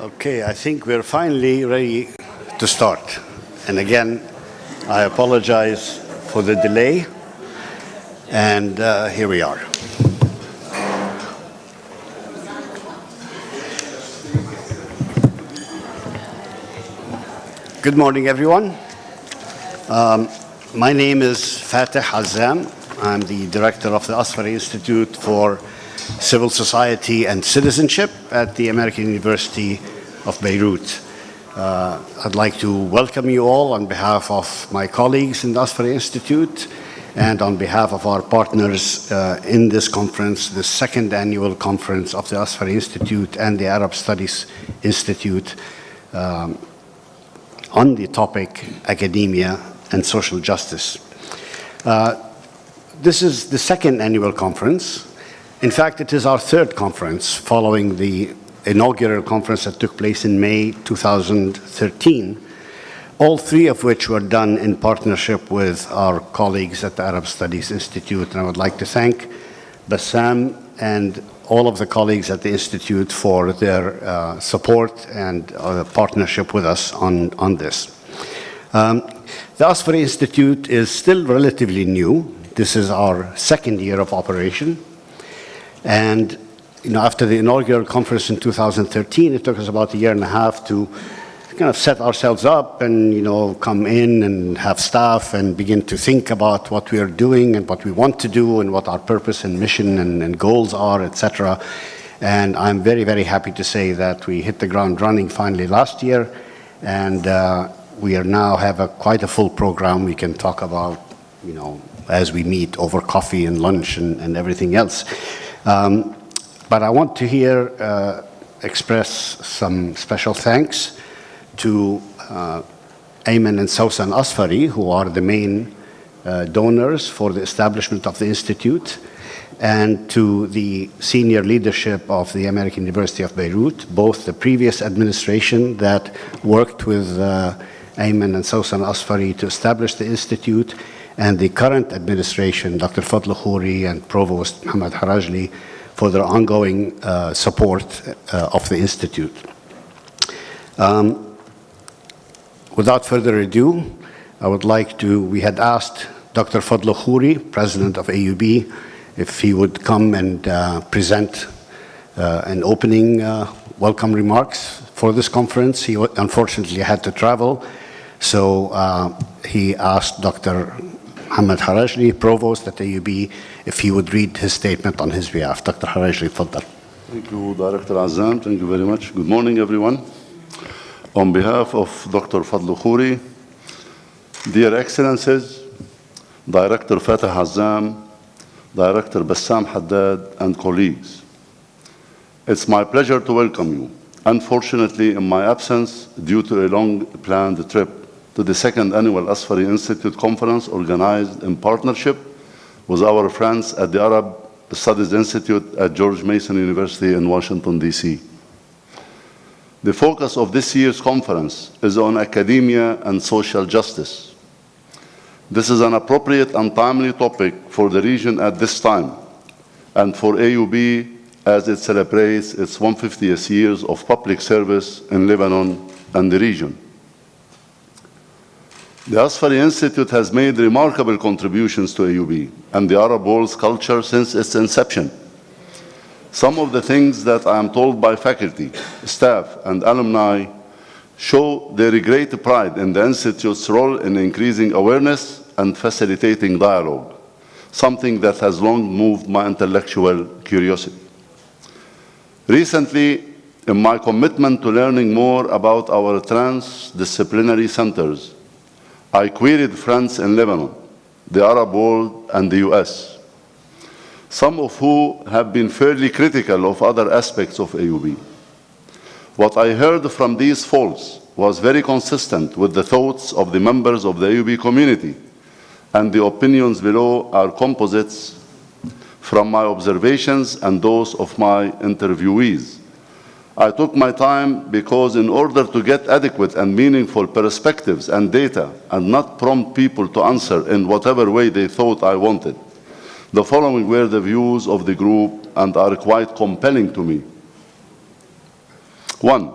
Okay, I think we're finally ready to start. And again, I apologize for the delay. And here we are. Good morning, everyone. My name is Fateh Azam. I'm the director of the Asfari Institute for Civil Society and Citizenship at the American University of Beirut. I'd like to welcome you all on behalf of my colleagues in the Asfari Institute and on behalf of our partners in this conference, the second annual conference of the Asfari Institute and the Arab Studies Institute on the topic academia and social justice. This is the second annual conference. In fact, it is our third conference following the inaugural conference that took place in May 2013, all three of which were done in partnership with our colleagues at the Arab Studies Institute. And I would like to thank Bassam and all of the colleagues at the Institute for their support and partnership with us on this. The Asfari Institute is still relatively new. This is our second year of operation. And after the inaugural conference in 2013, it took us about a year and a half to kind of set ourselves up and come in and have staff and begin to think about what we are doing and what we want to do and what our purpose and mission and goals are, etc. And I'm very, very happy to say that we hit the ground running finally last year, and we are now have quite a full program we can talk about, as we meet over coffee and lunch and everything else. But I want to here express some special thanks to Ayman and Sausan Asfari, who are the main donors for the establishment of the Institute, and to the senior leadership of the American University of Beirut, both the previous administration that worked with Ayman and Sausan Asfari to establish the Institute, and the current administration, Dr. Fadl Khouri and Provost Mohammed Harajli, for their ongoing support of the Institute. Without further ado, I would like to, we had asked Dr. Fadl Khouri, president of AUB, if he would come and present an opening welcome remarks for this conference. He unfortunately had to travel, so he asked Dr. Mohammed Harajli, Provost at AUB, if he would read his statement on his behalf. Dr. Harajli, tfaddal. Thank you, Director Azam. Thank you very much. Good morning, everyone. On behalf of Dr. Fadl Khouri, dear Excellencies, Director Fateh Azam, Director Bassam Haddad, and colleagues, it's my pleasure to welcome you. Unfortunately, in my absence, due to a long-planned trip to the second annual Asfari Institute conference organized in partnership with our friends at the Arab Studies Institute at George Mason University in Washington, D.C. The focus of this year's conference is on academia and social justice. This is an appropriate and timely topic for the region at this time, and for AUB as it celebrates its 150th years of public service in Lebanon and the region. The Asfari Institute has made remarkable contributions to AUB and the Arab world's culture since its inception. Some of the things that I am told by faculty, staff, and alumni show their great pride in the Institute's role in increasing awareness and facilitating dialogue, something that has long moved my intellectual curiosity. Recently, in my commitment to learning more about our transdisciplinary centers, I queried friends in Lebanon, the Arab world, and the US, some of whom have been fairly critical of other aspects of AUB. What I heard from these folks was very consistent with the thoughts of the members of the AUB community, and the opinions below are composites from my observations and those of my interviewees. I took my time because in order to get adequate and meaningful perspectives and data and not prompt people to answer in whatever way they thought I wanted, the following were the views of the group and are quite compelling to me. 1.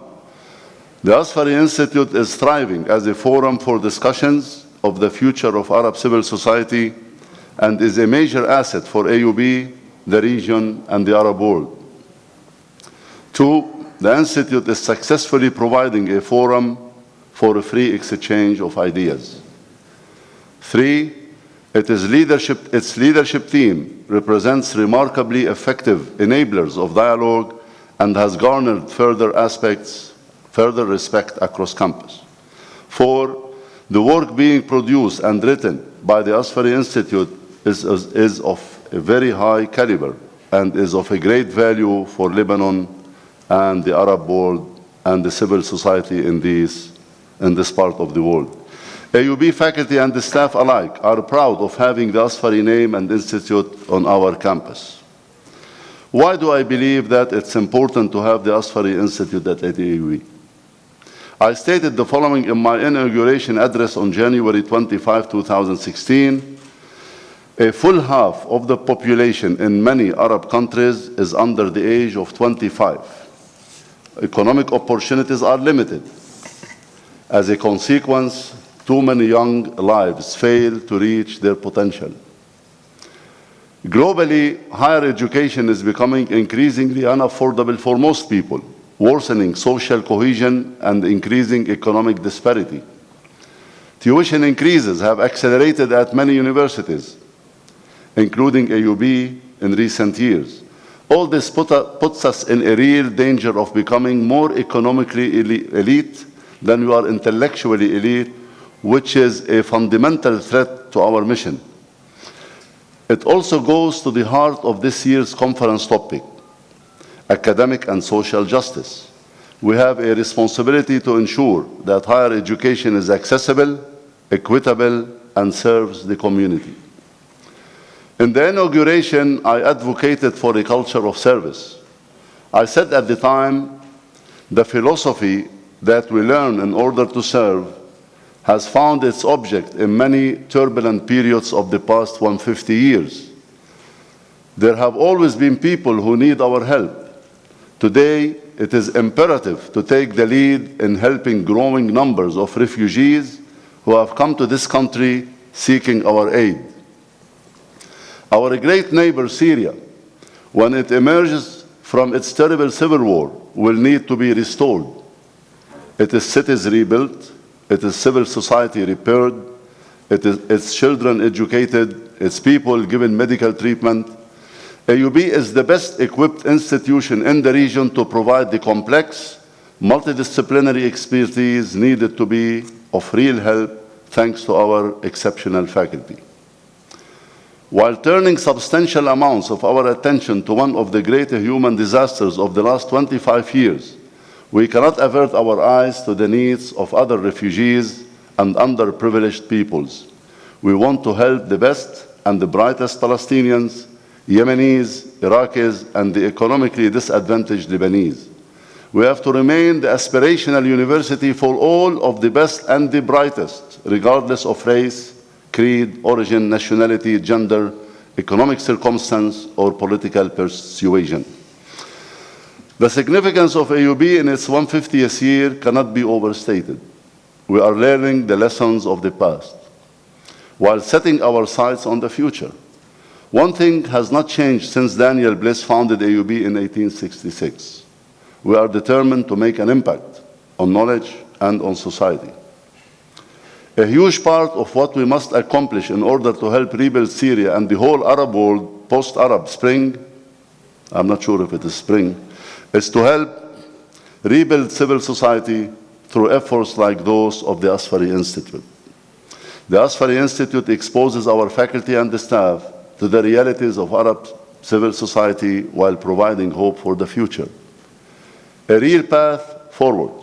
The Asfari Institute is thriving as a forum for discussions of the future of Arab civil society and is a major asset for AUB, the region, and the Arab world. 2, the Institute is successfully providing a forum for a free exchange of ideas. 3, its leadership team represents remarkably effective enablers of dialogue and has garnered further respect across campus. 4, the work being produced and written by the Asfari Institute is of a very high caliber and is of a great value for Lebanon and the Arab world and the civil society in this part of the world. AUB faculty and the staff alike are proud of having the Asfari name and institute on our campus. Why do I believe that it's important to have the Asfari Institute at AUB? I stated the following in my inauguration address on January 25, 2016. A full half of the population in many Arab countries is under the age of 25. Economic opportunities are limited. As a consequence, too many young lives fail to reach their potential. Globally, higher education is becoming increasingly unaffordable for most people, worsening social cohesion and increasing economic disparity. Tuition increases have accelerated at many universities, including AUB in recent years. All this puts us in a real danger of becoming more economically elite than we are intellectually elite, which is a fundamental threat to our mission. It also goes to the heart of this year's conference topic, academic and social justice. We have a responsibility to ensure that higher education is accessible, equitable, and serves the community. In the inauguration, I advocated for a culture of service. I said at the time, the philosophy that we learn in order to serve has found its object in many turbulent periods of the past 150 years. There have always been people who need our help. Today, it is imperative to take the lead in helping growing numbers of refugees who have come to this country seeking our aid. Our great neighbor, Syria, when it emerges from its terrible civil war, will need to be restored. Its cities rebuilt, its civil society repaired, its children educated, its people given medical treatment. AUB is the best equipped institution in the region to provide the complex, multidisciplinary expertise needed to be of real help thanks to our exceptional faculty. While turning substantial amounts of our attention to one of the greater human disasters of the last 25 years, we cannot avert our eyes to the needs of other refugees and underprivileged peoples. We want to help the best and the brightest Palestinians, Yemenis, Iraqis, and the economically disadvantaged Lebanese. We have to remain the aspirational university for all of the best and the brightest, regardless of race, creed, origin, nationality, gender, economic circumstance, or political persuasion. The significance of AUB in its 150th year cannot be overstated. We are learning the lessons of the past, while setting our sights on the future. One thing has not changed since Daniel Bliss founded AUB in 1866. We are determined to make an impact on knowledge and on society. A huge part of what we must accomplish in order to help rebuild Syria and the whole Arab world post-Arab Spring, I'm not sure if it is spring, is to help rebuild civil society through efforts like those of the Asfari Institute. The Asfari Institute exposes our faculty and the staff to the realities of Arab civil society while providing hope for the future. A real path forward.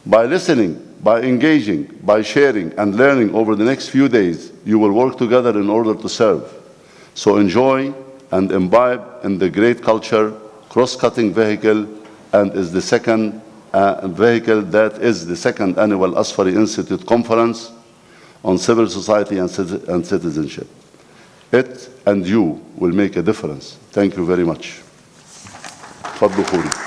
By listening, by engaging, by sharing and learning over the next few days, you will work together in order to serve. So enjoy and imbibe in the great culture, cross-cutting vehicle, and is the second vehicle that is the second annual Asfari Institute Conference on Civil Society and Citizenship. It and you will make a difference. Thank you very much. Fadlu Khouri.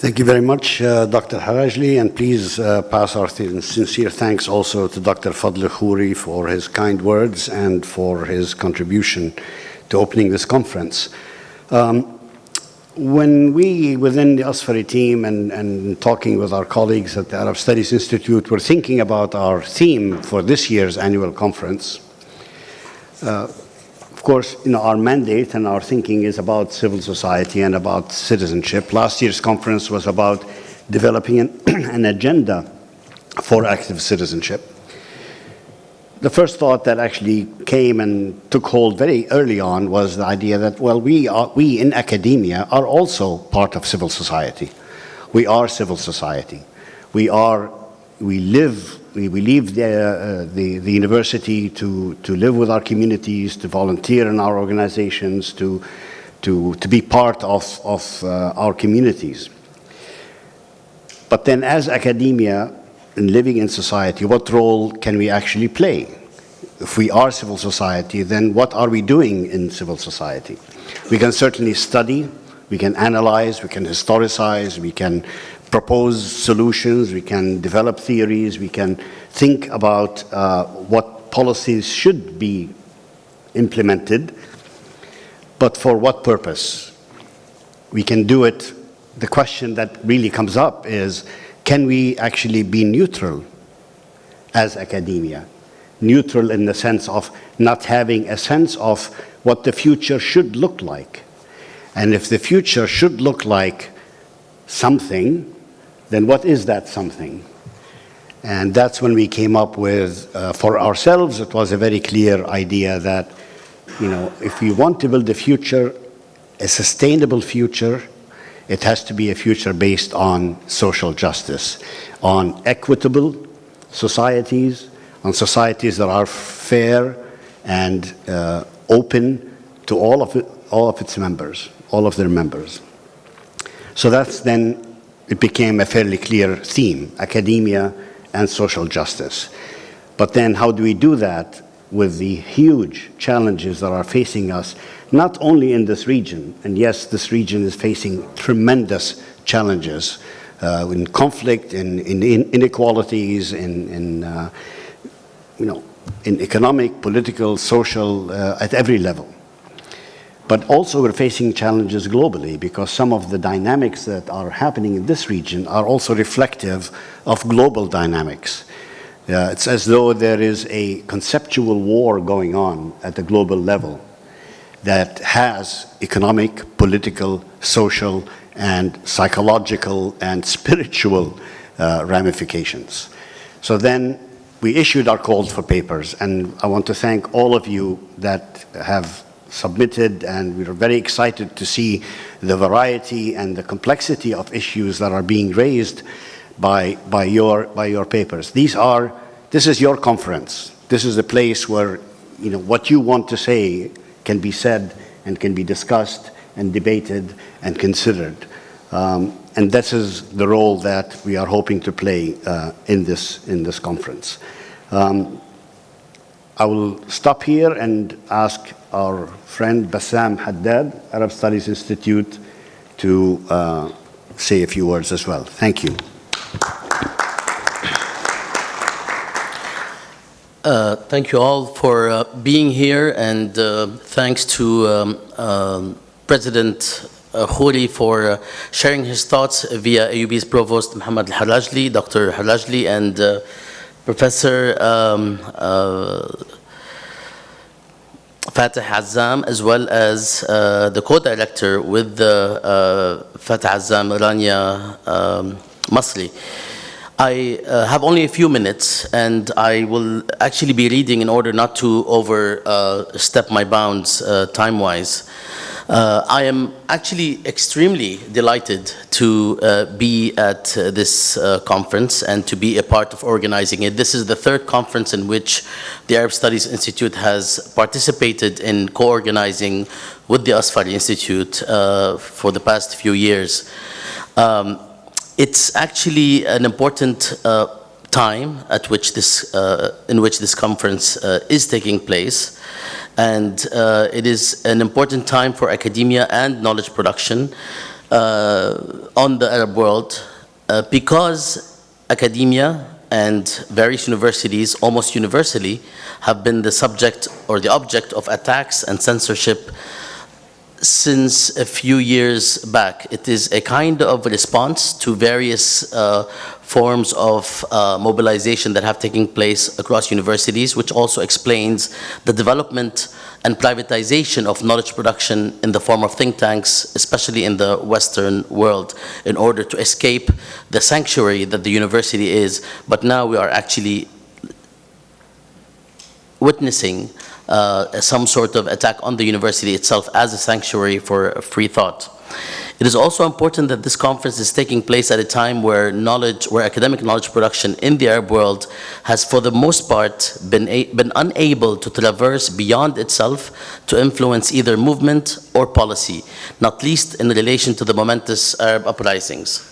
Thank you very much, Dr. Harajli, and please pass our sincere thanks also to Dr. Fadl Khouri for his kind words and for his contribution to opening this conference. When we, within the Asfari team and talking with our colleagues at the Arab Studies Institute, were thinking about our theme for this year's annual conference, of course, our mandate and our thinking is about civil society and about citizenship. Last year's conference was about developing an agenda for active citizenship. The first thought that actually came and took hold very early on was the idea that, well, we in academia are also part of civil society. We are civil society. We leave the university to live with our communities, to volunteer in our organizations, to be part of our communities. But then as academia and living in society, what role can we actually play? If we are civil society, then what are we doing in civil society? We can certainly study, we can analyze, we can historicize, we can propose solutions, we can develop theories, we can think about what policies should be implemented, but for what purpose? We can do it. The question that really comes up is, can we actually be neutral as academia? Neutral in the sense of not having a sense of what the future should look like. And if the future should look like something, then what is that something? And that's when we came up with, for ourselves, it was a very clear idea that, if we want to build a future, a sustainable future, it has to be a future based on social justice, on equitable societies, on societies that are fair and open to all of its members, all of their members. So that's then, it became a fairly clear theme, academia and social justice. But then how do we do that with the huge challenges that are facing us, not only in this region, and yes, this region is facing tremendous challenges in conflict, in inequalities, in economic, political, social, at every level. But also we're facing challenges globally because some of the dynamics that are happening in this region are also reflective of global dynamics. It's as though there is a conceptual war going on at the global level that has economic, political, social, and psychological and spiritual ramifications. So then we issued our calls for papers, and I want to thank all of you that have submitted, and we are very excited to see the variety and the complexity of issues that are being raised by your papers. This is your conference. This is a place where what you want to say can be said and can be discussed and debated and considered. And this is the role that we are hoping to play in this conference. I will stop here and ask our friend Bassam Haddad, Arab Studies Institute, to say a few words as well. Thank you. Thank you all for being here, and thanks to President Khouri for sharing his thoughts via AUB's Provost Mohammed Al-Harajli, Dr. Harajli, and Professor Fateh Azzam, as well as the co-director with Fateh Azzam, Rania Masri. I have only a few minutes, and I will actually be reading in order not to overstep my bounds time-wise. I am actually extremely delighted to be at this conference and to be a part of organizing it. This is the third conference in which the Arab Studies Institute has participated in co-organizing with the Asfari Institute for the past few years. It's actually an important time at which in which this conference is taking place, and it is an important time for academia and knowledge production. on the Arab world because academia and various universities, almost universally, have been the subject or the object of attacks and censorship since a few years back. It is a kind of response to various forms of mobilization that have taken place across universities, which also explains the development and privatization of knowledge production in the form of think tanks, especially in the Western world, in order to escape the sanctuary that the university is. But now we are actually witnessing some sort of attack on the university itself as a sanctuary for free thought. It is also important that this conference is taking place at a time where academic knowledge production in the Arab world has, for the most part, been unable to traverse beyond itself to influence either movement or policy, not least in relation to the momentous Arab uprisings.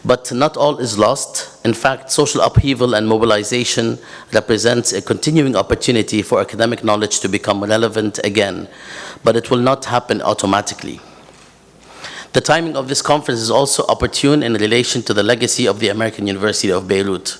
But not all is lost. In fact, social upheaval and mobilization represents a continuing opportunity for academic knowledge to become relevant again, but it will not happen automatically. The timing of this conference is also opportune in relation to the legacy of the American University of Beirut.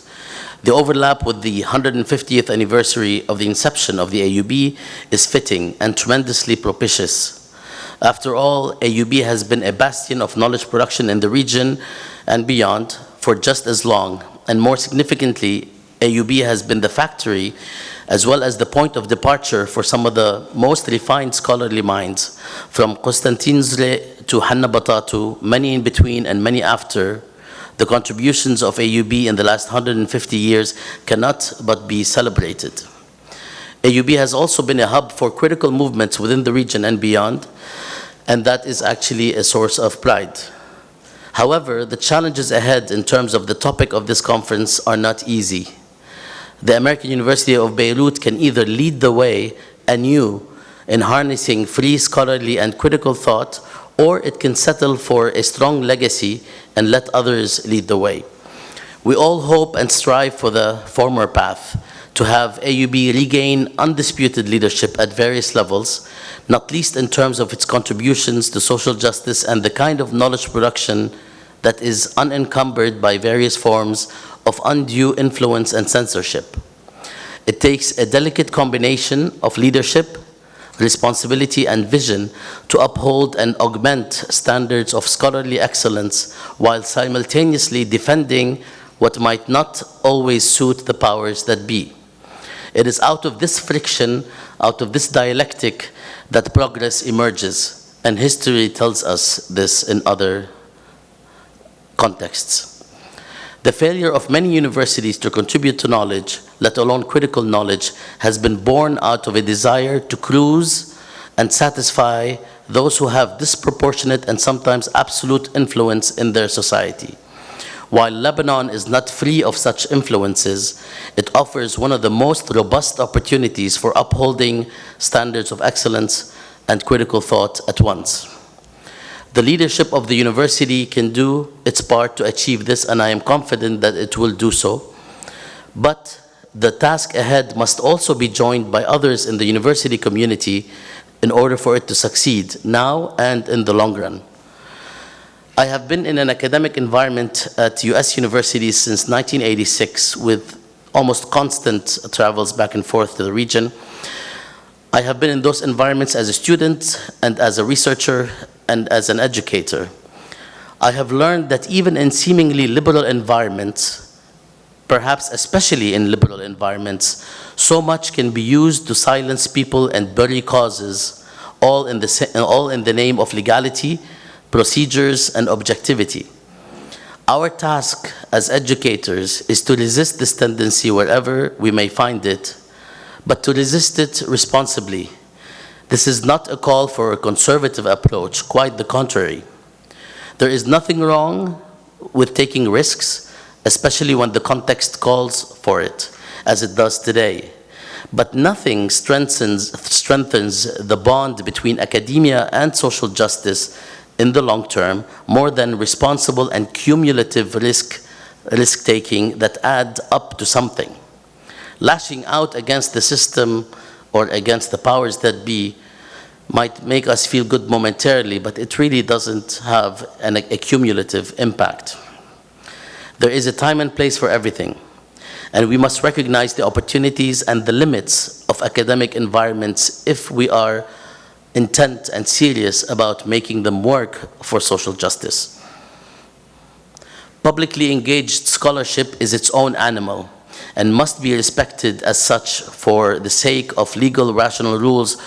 The overlap with the 150th anniversary of the inception of the AUB is fitting and tremendously propitious. After all, AUB has been a bastion of knowledge production in the region and beyond for just as long, and more significantly, AUB has been the factory as well as the point of departure for some of the most refined scholarly minds, from Constantin Zre to Hanna Batatu, many in between and many after. The contributions of AUB in the last 150 years cannot but be celebrated. AUB has also been a hub for critical movements within the region and beyond, and that is actually a source of pride. However, the challenges ahead in terms of the topic of this conference are not easy. The American University of Beirut can either lead the way anew in harnessing free scholarly and critical thought, or it can settle for a strong legacy and let others lead the way. We all hope and strive for the former path, to have AUB regain undisputed leadership at various levels, not least in terms of its contributions to social justice and the kind of knowledge production that is unencumbered by various forms of undue influence and censorship. It takes a delicate combination of leadership, responsibility, and vision to uphold and augment standards of scholarly excellence while simultaneously defending what might not always suit the powers that be. It is out of this friction, out of this dialectic, that progress emerges, and history tells us this in other contexts. The failure of many universities to contribute to knowledge, let alone critical knowledge, has been born out of a desire to cruise and satisfy those who have disproportionate and sometimes absolute influence in their society. While Lebanon is not free of such influences, it offers one of the most robust opportunities for upholding standards of excellence and critical thought at once. The leadership of the university can do its part to achieve this, and I am confident that it will do so. But the task ahead must also be joined by others in the university community in order for it to succeed now and in the long run. I have been in an academic environment at US universities since 1986 with almost constant travels back and forth to the region. I have been in those environments as a student and as a researcher and as an educator. I have learned that even in seemingly liberal environments, perhaps especially in liberal environments, so much can be used to silence people and bury causes, all in the name of legality, procedures, and objectivity. Our task as educators is to resist this tendency wherever we may find it, but to resist it responsibly. This is not a call for a conservative approach, quite the contrary. There is nothing wrong with taking risks, especially when the context calls for it, as it does today. But nothing strengthens the bond between academia and social justice in the long term more than responsible and cumulative risk-taking that add up to something. Lashing out against the system or against the powers that be might make us feel good momentarily, but it really doesn't have a cumulative impact. There is a time and place for everything, and we must recognize the opportunities and the limits of academic environments if we are intent and serious about making them work for social justice. Publicly engaged scholarship is its own animal and must be respected as such for the sake of legal rational rules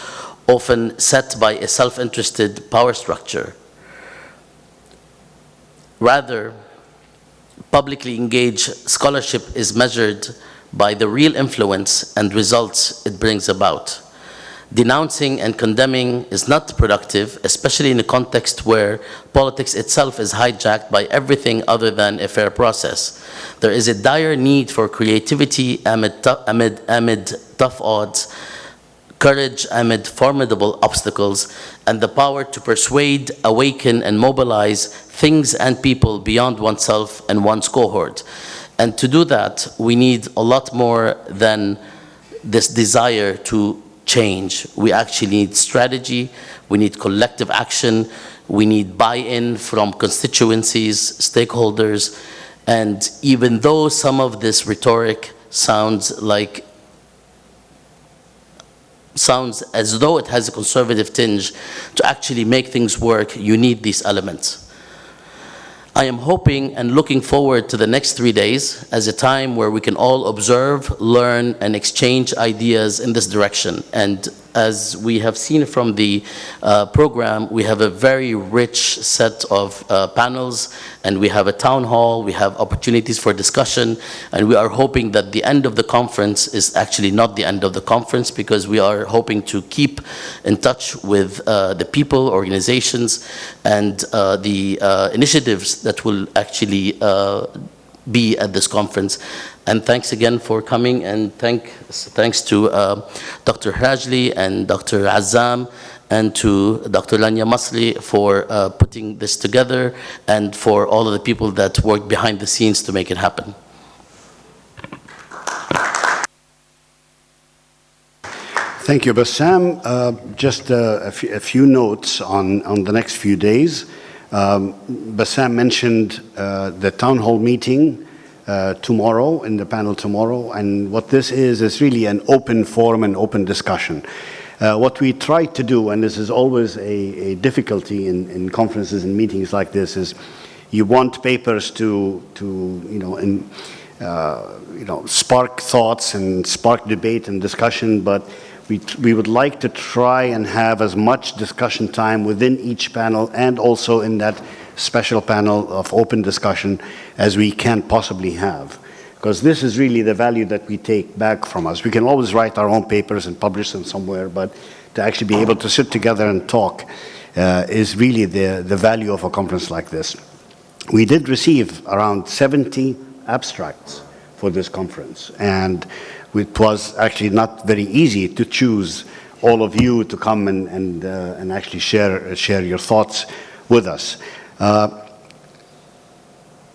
often set by a self-interested power structure. Rather, publicly engaged scholarship is measured by the real influence and results it brings about. Denouncing and condemning is not productive, especially in a context where politics itself is hijacked by everything other than a fair process. There is a dire need for creativity amid tough odds, courage amid formidable obstacles, and the power to persuade, awaken, and mobilize things and people beyond oneself and one's cohort. And to do that, we need a lot more than this desire to change. We actually need strategy, we need collective action, we need buy-in from constituencies, stakeholders, and even though some of this rhetoric sounds as though it has a conservative tinge, to actually make things work, you need these elements. I am hoping and looking forward to the next 3 days as a time where we can all observe, learn, and exchange ideas in this direction. And as we have seen from the program, we have a very rich set of panels, and we have a town hall, we have opportunities for discussion, and we are hoping that the end of the conference is actually not the end of the conference, because we are hoping to keep in touch with the people, organizations, and the initiatives that will actually be at this conference. And thanks again for coming, and thanks to Dr. Rajli and Dr. Azzam and to Dr. Lanya Masli for putting this together, and for all of the people that worked behind the scenes to make it happen. Thank you, Bassam. Just a few notes on the next few days. Bassam mentioned the town hall meeting tomorrow, in the panel tomorrow, and what this is really an open forum and open discussion. What we try to do, and this is always a difficulty in conferences and meetings like this, is you want papers to spark thoughts and spark debate and discussion, but we would like to try and have as much discussion time within each panel and also in that special panel of open discussion as we can possibly have. Because this is really the value that we take back from us. We can always write our own papers and publish them somewhere, but to actually be able to sit together and talk is really the value of a conference like this. We did receive around 70 abstracts for this conference, and it was actually not very easy to choose all of you to come and actually share your thoughts with us.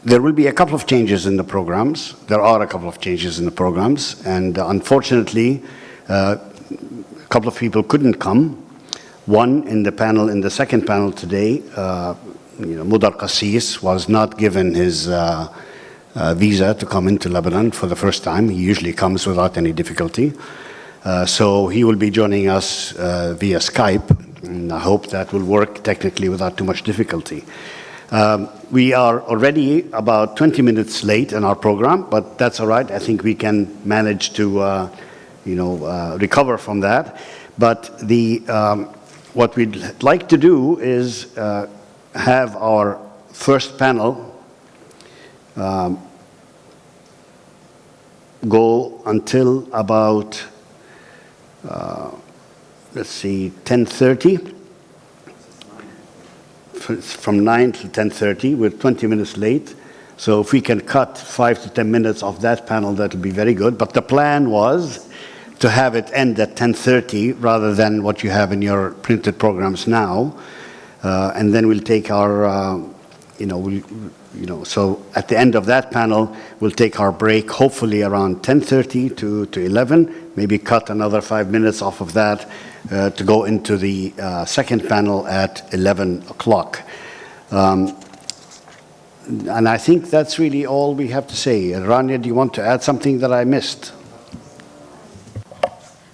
There will be a couple of changes in the programs. There are a couple of changes in the programs, and unfortunately, a couple of people couldn't come. One in the second panel today, Mudar Qassis was not given his visa to come into Lebanon for the first time. He usually comes without any difficulty. So he will be joining us via Skype, and I hope that will work technically without too much difficulty. We are already about 20 minutes late in our program, but that's all right. I think we can manage to recover from that. But what we'd like to do is have our first panel go until about, let's see, 10:30. From 9 to 10:30. We're 20 minutes late. So if we can cut 5 to 10 minutes of that panel, that would be very good. But the plan was to have it end at 10:30 rather than what you have in your printed programs now. And then we'll take our So at the end of that panel, we'll take our break, hopefully around 10:30 to 11, maybe cut another 5 minutes off of that to go into the second panel at 11 o'clock. And I think that's really all we have to say. Rania, do you want to add something that I missed?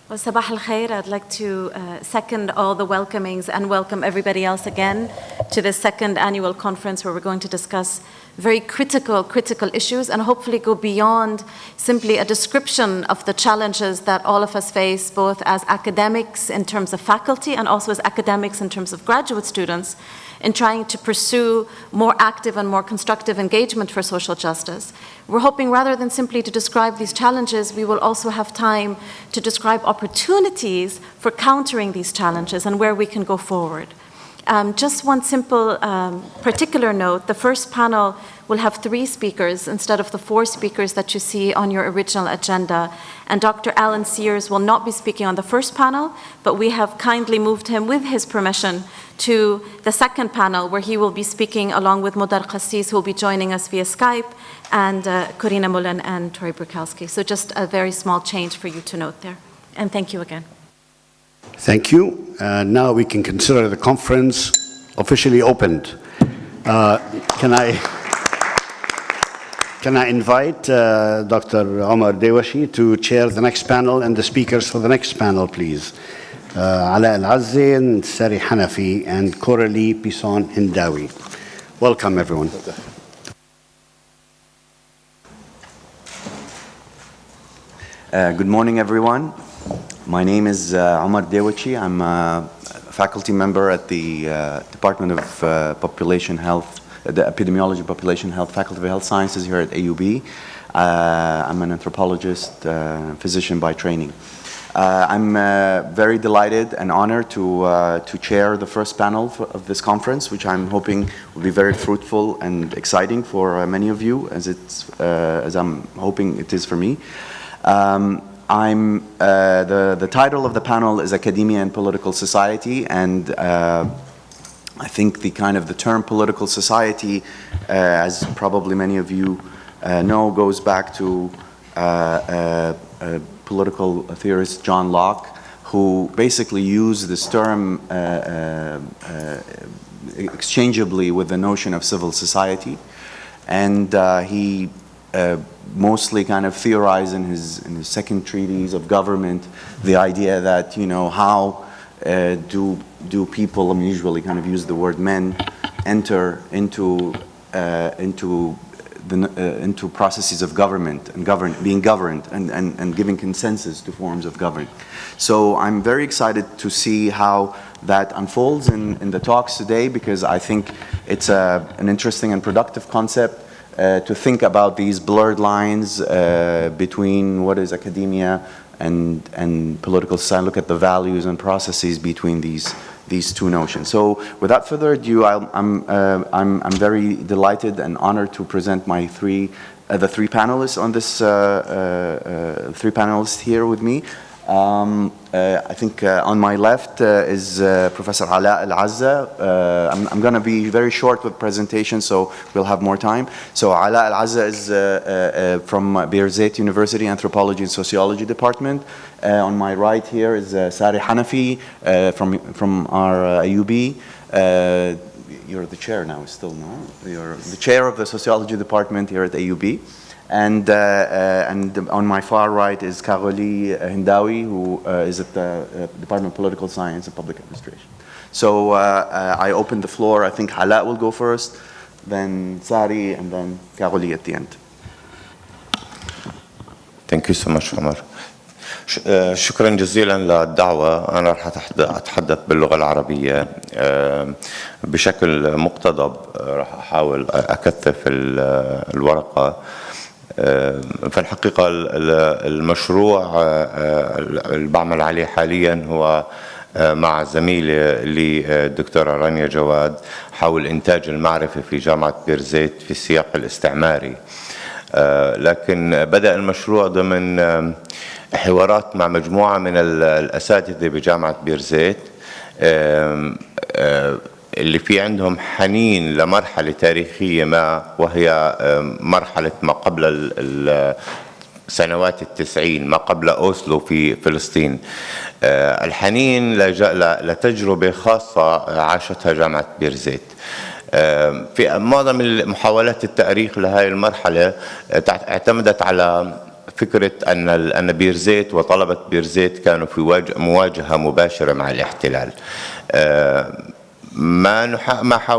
Well, Sabah al-Khair, I'd like to second all the welcomings and welcome everybody else again to this second annual conference where we're going to discuss very critical issues and hopefully go beyond simply a description of the challenges that all of us face, both as academics in terms of faculty and also as academics in terms of graduate students, in trying to pursue more active and more constructive engagement for social justice. We're hoping rather than simply to describe these challenges, we will also have time to describe opportunities for countering these challenges and where we can go forward. Just one simple particular note, the first panel will have 3 speakers instead of the 4 speakers that you see on your original agenda. And Dr. Alan Sears will not be speaking on the first panel, but we have kindly moved him with his permission to the second panel where he will be speaking along with Modar Qassis, who will be joining us via Skype, and Corina Mullen and Tori Brukowski. So just a very small change for you to note there. And thank you again. Thank you. Now we can consider the conference officially opened. Can I invite Dr. Omar Dewashi to chair the next panel and the speakers for the next panel, please? Ala Al-Azzi and Sari Hanafi and Coralie Pison Hindawi. Welcome, everyone. Good morning, everyone. My name is Omar Dewachi. I'm a faculty member at the Department of Population Health, the Epidemiology Population Health, Faculty of Health Sciences here at AUB. I'm an anthropologist, physician by training. I'm very delighted and honored to chair the first panel of this conference, which I'm hoping will be very fruitful and exciting for many of you, as I'm hoping it is for me. The title of the panel is Academia and Political Society, and I think the term political society, as probably many of you know, goes back to political theorist John Locke, who basically used this term exchangeably with the notion of civil society, and he mostly theorized in his second treatise of government the idea that, how do people, usually use the word men, enter into processes of government and being governed and giving consensus to forms of government. So I'm very excited to see how that unfolds in the talks today, because I think it's an interesting and productive concept to think about these blurred lines between what is academia and political society, look at the values and processes between these two notions. So without further ado, I'm very delighted and honored to present my the three panelists on this, 3 panelists here with me. I think on my left is Professor Ala Al-Azza. I'm going to be very short with presentation, so we'll have more time. So Ala Al-Azza is from Beirut University Anthropology and Sociology Department. On my right here is Sari Hanafi from our AUB. You're the chair now, still, no? You're the chair of the Sociology Department here at AUB. And on my far right is Coralie Hindawi, who is at the Department of Political Science and Public Administration. So I open the floor. I think Hala will go first, then Sari, and then Coralie at the end. Thank you so much, Omar. شكرا جزيلا للدعوة. أنا راح أتحدث باللغة العربية بشكل مقتضب. راح أحاول أكثف الورقة. في الحقيقة المشروع اللي بعمل عليه حاليا هو مع زميلي اللي الدكتورة رانيا جواد حول إنتاج المعرفة في جامعة بيرزيت في السياق الاستعماري. لكن بدأ المشروع ضمن حوارات مع مجموعة من الأساتذة بجامعة بيرزيت اللي في عندهم حنين لمرحلة تاريخية ما، وهي مرحلة ما قبل سنوات التسعين، ما قبل أوسلو في فلسطين. الحنين لتجربة خاصة عاشتها جامعة بيرزيت. في معظم محاولات التأريخ لهذه المرحلة اعتمدت على فكرة أن بيرزيت وطلبة بيرزيت كانوا في مواجهة مباشرة مع الاحتلال. ما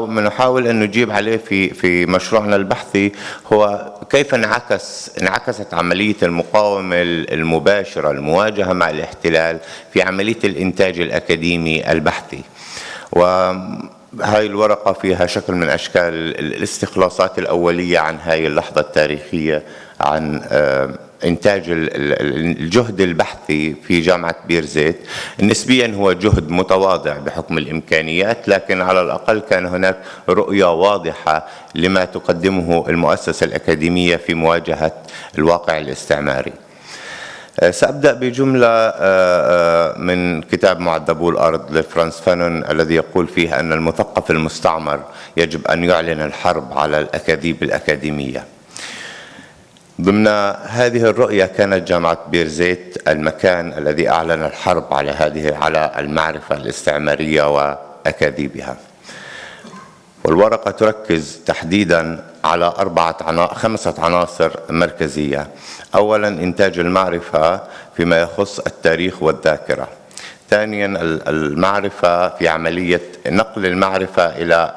نحاول أن نجيب عليه في مشروعنا البحثي هو كيف انعكست عملية المقاومة المباشرة، المواجهة مع الاحتلال في عملية الإنتاج الأكاديمي البحثي. وهاي الورقة فيها شكل من أشكال الاستخلاصات الأولية عن هاي اللحظة التاريخية، عن إنتاج الجهد البحثي في جامعة بيرزيت. نسبيا هو جهد متواضع بحكم الإمكانيات، لكن على الأقل كان هناك رؤية واضحة لما تقدمه المؤسسة الأكاديمية في مواجهة الواقع الاستعماري. سأبدأ بجملة من كتاب معذبو الأرض لفرانس فانون، الذي يقول فيه أن المثقف المستعمر يجب أن يعلن الحرب على الأكاذيب الأكاديمية. ضمن هذه الرؤية كانت جامعة بيرزيت المكان الذي أعلن الحرب على المعرفة الاستعمارية وأكاذيبها. والورقة تركز تحديدا على 5 عناصر مركزية. أولا، إنتاج المعرفة فيما يخص التاريخ والذاكرة. ثانيا، المعرفة في عملية نقل المعرفة إلى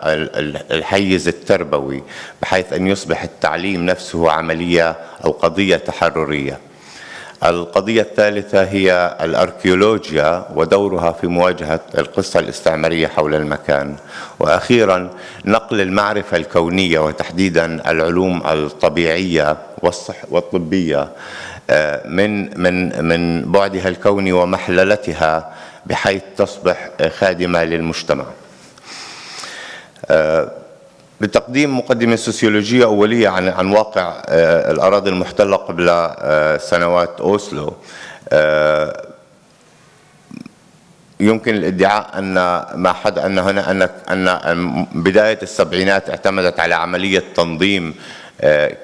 الحيز التربوي، بحيث أن يصبح التعليم نفسه عملية أو قضية تحررية. القضية الثالثة هي الأركيولوجيا ودورها في مواجهة القصة الاستعمارية حول المكان. وأخيرا، نقل المعرفة الكونية وتحديدا العلوم الطبيعية والطبية من بعدها الكوني ومحللتها بحيث تصبح خادمة للمجتمع. بتقديم مقدمة سوسيولوجية أولية عن واقع الأراضي المحتلة قبل سنوات أوسلو، يمكن الادعاء أن بداية السبعينات اعتمدت على عملية تنظيم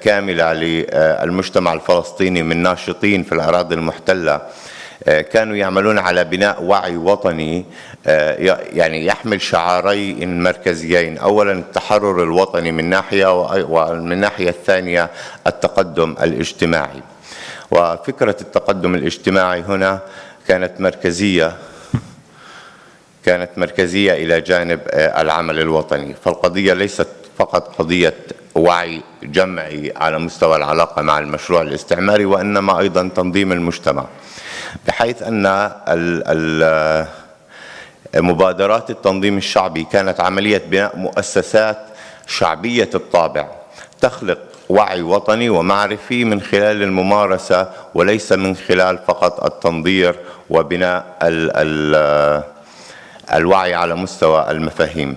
كاملة للمجتمع الفلسطيني من ناشطين في الأراضي المحتلة، كانوا يعملون على بناء وعي وطني يعني يحمل شعارين مركزيين. أولا، التحرر الوطني من ناحية، ومن الناحية الثانية التقدم الاجتماعي. وفكرة التقدم الاجتماعي هنا كانت مركزية إلى جانب العمل الوطني. فالقضية ليست فقط قضية وعي جمعي على مستوى العلاقة مع المشروع الاستعماري، وإنما أيضا تنظيم المجتمع، بحيث أن مبادرات التنظيم الشعبي كانت عملية بناء مؤسسات شعبية الطابع تخلق وعي وطني ومعرفي من خلال الممارسة، وليس من خلال فقط التنظير وبناء الوعي على مستوى المفاهيم.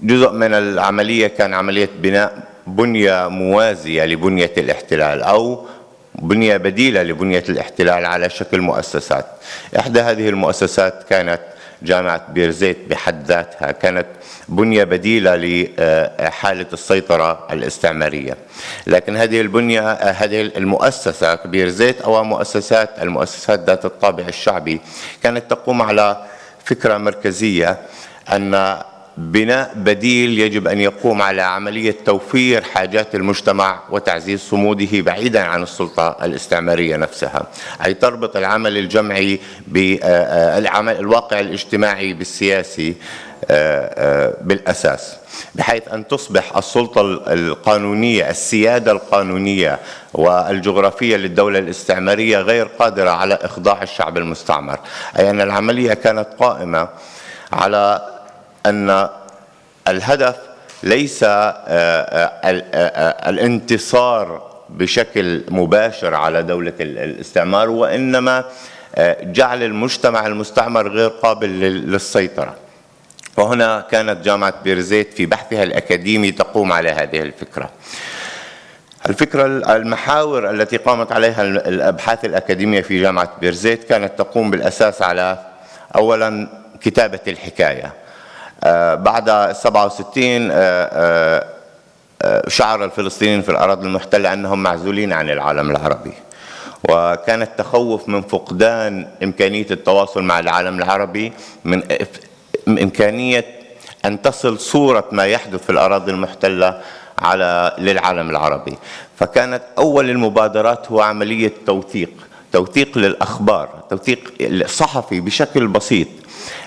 جزء من العملية كان عملية بناء بنية موازية لبنية الاحتلال أو بنية بديلة لبنية الاحتلال على شكل مؤسسات. إحدى هذه المؤسسات كانت جامعة بيرزيت بحد ذاتها، كانت بنية بديلة لحالة السيطرة الاستعمارية. لكن هذه المؤسسة بيرزيت أو المؤسسات ذات الطابع الشعبي كانت تقوم على فكرة مركزية، أن بناء بديل يجب أن يقوم على عملية توفير حاجات المجتمع وتعزيز صموده بعيدا عن السلطة الاستعمارية نفسها، أي تربط العمل الجمعي بالواقع الاجتماعي بالسياسي بالأساس، بحيث أن تصبح السلطة القانونية، السيادة القانونية والجغرافية للدولة الاستعمارية غير قادرة على إخضاع الشعب المستعمر. أي أن العملية كانت قائمة على أن الهدف ليس الانتصار بشكل مباشر على دولة الاستعمار، وإنما جعل المجتمع المستعمر غير قابل للسيطرة. وهنا كانت جامعة بيرزيت في بحثها الأكاديمي تقوم على هذه الفكرة. المحاور التي قامت عليها الأبحاث الأكاديمية في جامعة بيرزيت كانت تقوم بالأساس على أولا كتابة الحكاية. بعد 67 شعر الفلسطينيين في الأراضي المحتلة أنهم معزولين عن العالم العربي، وكان التخوف من فقدان إمكانية التواصل مع العالم العربي، من إمكانية أن تصل صورة ما يحدث في الأراضي المحتلة للعالم العربي. فكانت أول المبادرات هو عملية توثيق للأخبار، توثيق صحفي بشكل بسيط.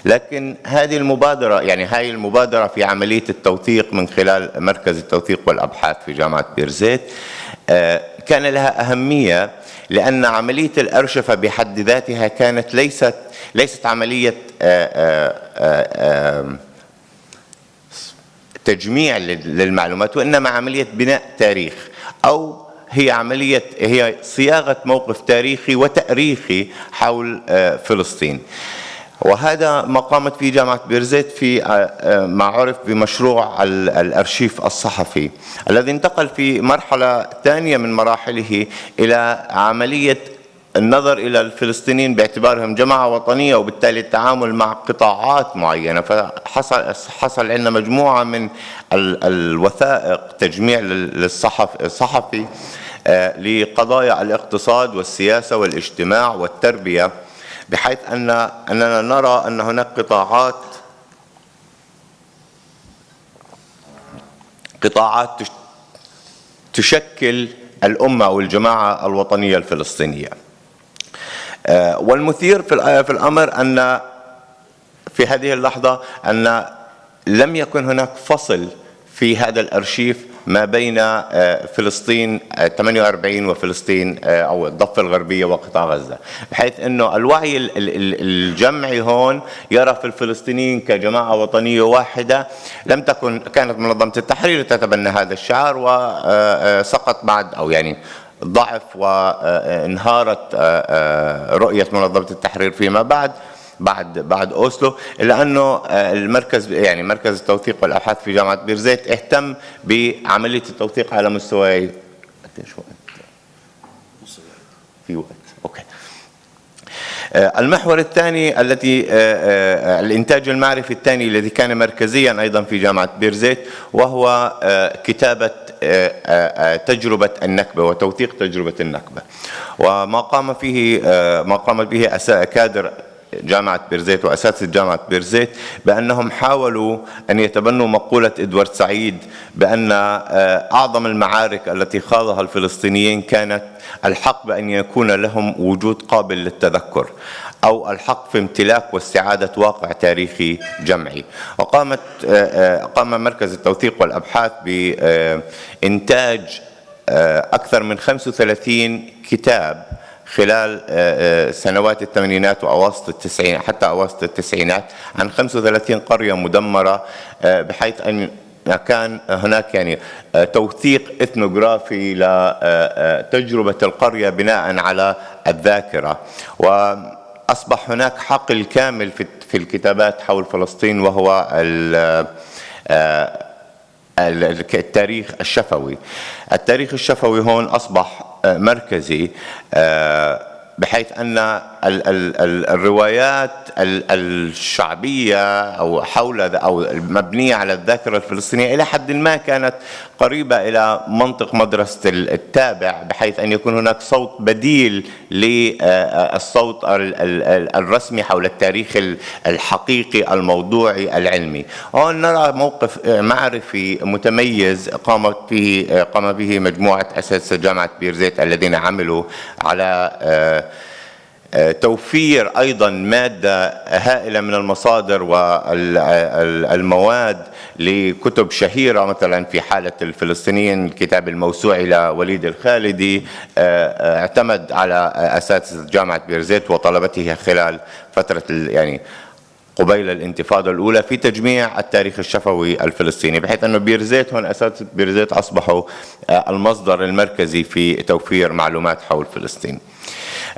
لكن هذه المبادرة، يعني هاي المبادرة في عملية التوثيق من خلال مركز التوثيق والأبحاث في جامعة بيرزيت كان لها أهمية، لأن عملية الأرشفة بحد ذاتها كانت ليست عملية تجميع للمعلومات، وإنما عملية بناء تاريخ، أو هي صياغة موقف تاريخي وتأريخي حول فلسطين. وهذا ما قامت فيه جامعة بيرزيت في ما عرف بمشروع الأرشيف الصحفي، الذي انتقل في مرحلة ثانية من مراحله إلى عملية النظر إلى الفلسطينيين باعتبارهم جماعة وطنية، وبالتالي التعامل مع قطاعات معينة. فحصل عندنا مجموعة من الوثائق تجميع الصحفي لقضايا الاقتصاد والسياسة والاجتماع والتربية، بحيث أننا نرى أن هناك قطاعات تشكل الأمة أو الجماعة الوطنية الفلسطينية. والمثير في الأمر أن في هذه اللحظة أن لم يكن هناك فصل في هذا الأرشيف ما بين فلسطين 48 وفلسطين أو الضفة الغربية وقطاع غزة، بحيث أنه الوعي الجمعي هون يرى في الفلسطينيين كجماعة وطنية واحدة. كانت منظمة التحرير تتبنى هذا الشعار، وسقط بعد، أو يعني ضعف وانهارت رؤية منظمة التحرير فيما بعد أوسلو، إلا أنه مركز التوثيق والأبحاث في جامعة بيرزيت اهتم بعملية التوثيق على مستوى في وقت. أوكي. المحور الثاني الإنتاج المعرفي الثاني الذي كان مركزيا أيضا في جامعة بيرزيت، وهو كتابة تجربة النكبة وتوثيق تجربة النكبة، وما قامت به كادر جامعة بيرزيت وأساتذة جامعة بيرزيت بأنهم حاولوا أن يتبنوا مقولة إدوارد سعيد بأن أعظم المعارك التي خاضها الفلسطينيين كانت الحق بأن يكون لهم وجود قابل للتذكر، أو الحق في امتلاك واستعادة واقع تاريخي جمعي. قام مركز التوثيق والأبحاث بإنتاج أكثر من 35 كتاب خلال سنوات الثمانينات وأواسط التسعينات، حتى أواسط التسعينات، عن 35 قرية مدمرة، بحيث أن كان هناك توثيق إثنوغرافي لتجربة القرية بناء على الذاكرة. وأصبح هناك حقل كامل في الكتابات حول فلسطين، وهو التاريخ الشفوي. التاريخ الشفوي هون أصبح مركزي، بحيث أن الروايات الشعبية أو المبنية على الذاكرة الفلسطينية إلى حد ما كانت قريبة إلى منطق مدرسة التابع، بحيث أن يكون هناك صوت بديل للصوت الرسمي حول التاريخ الحقيقي الموضوعي العلمي. هون نرى موقف معرفي متميز قام به مجموعة أساتذة جامعة بيرزيت الذين عملوا على توفير أيضا مادة هائلة من المصادر والمواد لكتب شهيرة، مثلا في حالة الفلسطينيين الكتاب الموسوعي لوليد الخالدي اعتمد على أساتذة جامعة بيرزيت وطلبته خلال فترة قبيل الانتفاضة الأولى في تجميع التاريخ الشفوي الفلسطيني، بحيث أن أساتذة بيرزيت أصبحوا المصدر المركزي في توفير معلومات حول فلسطين.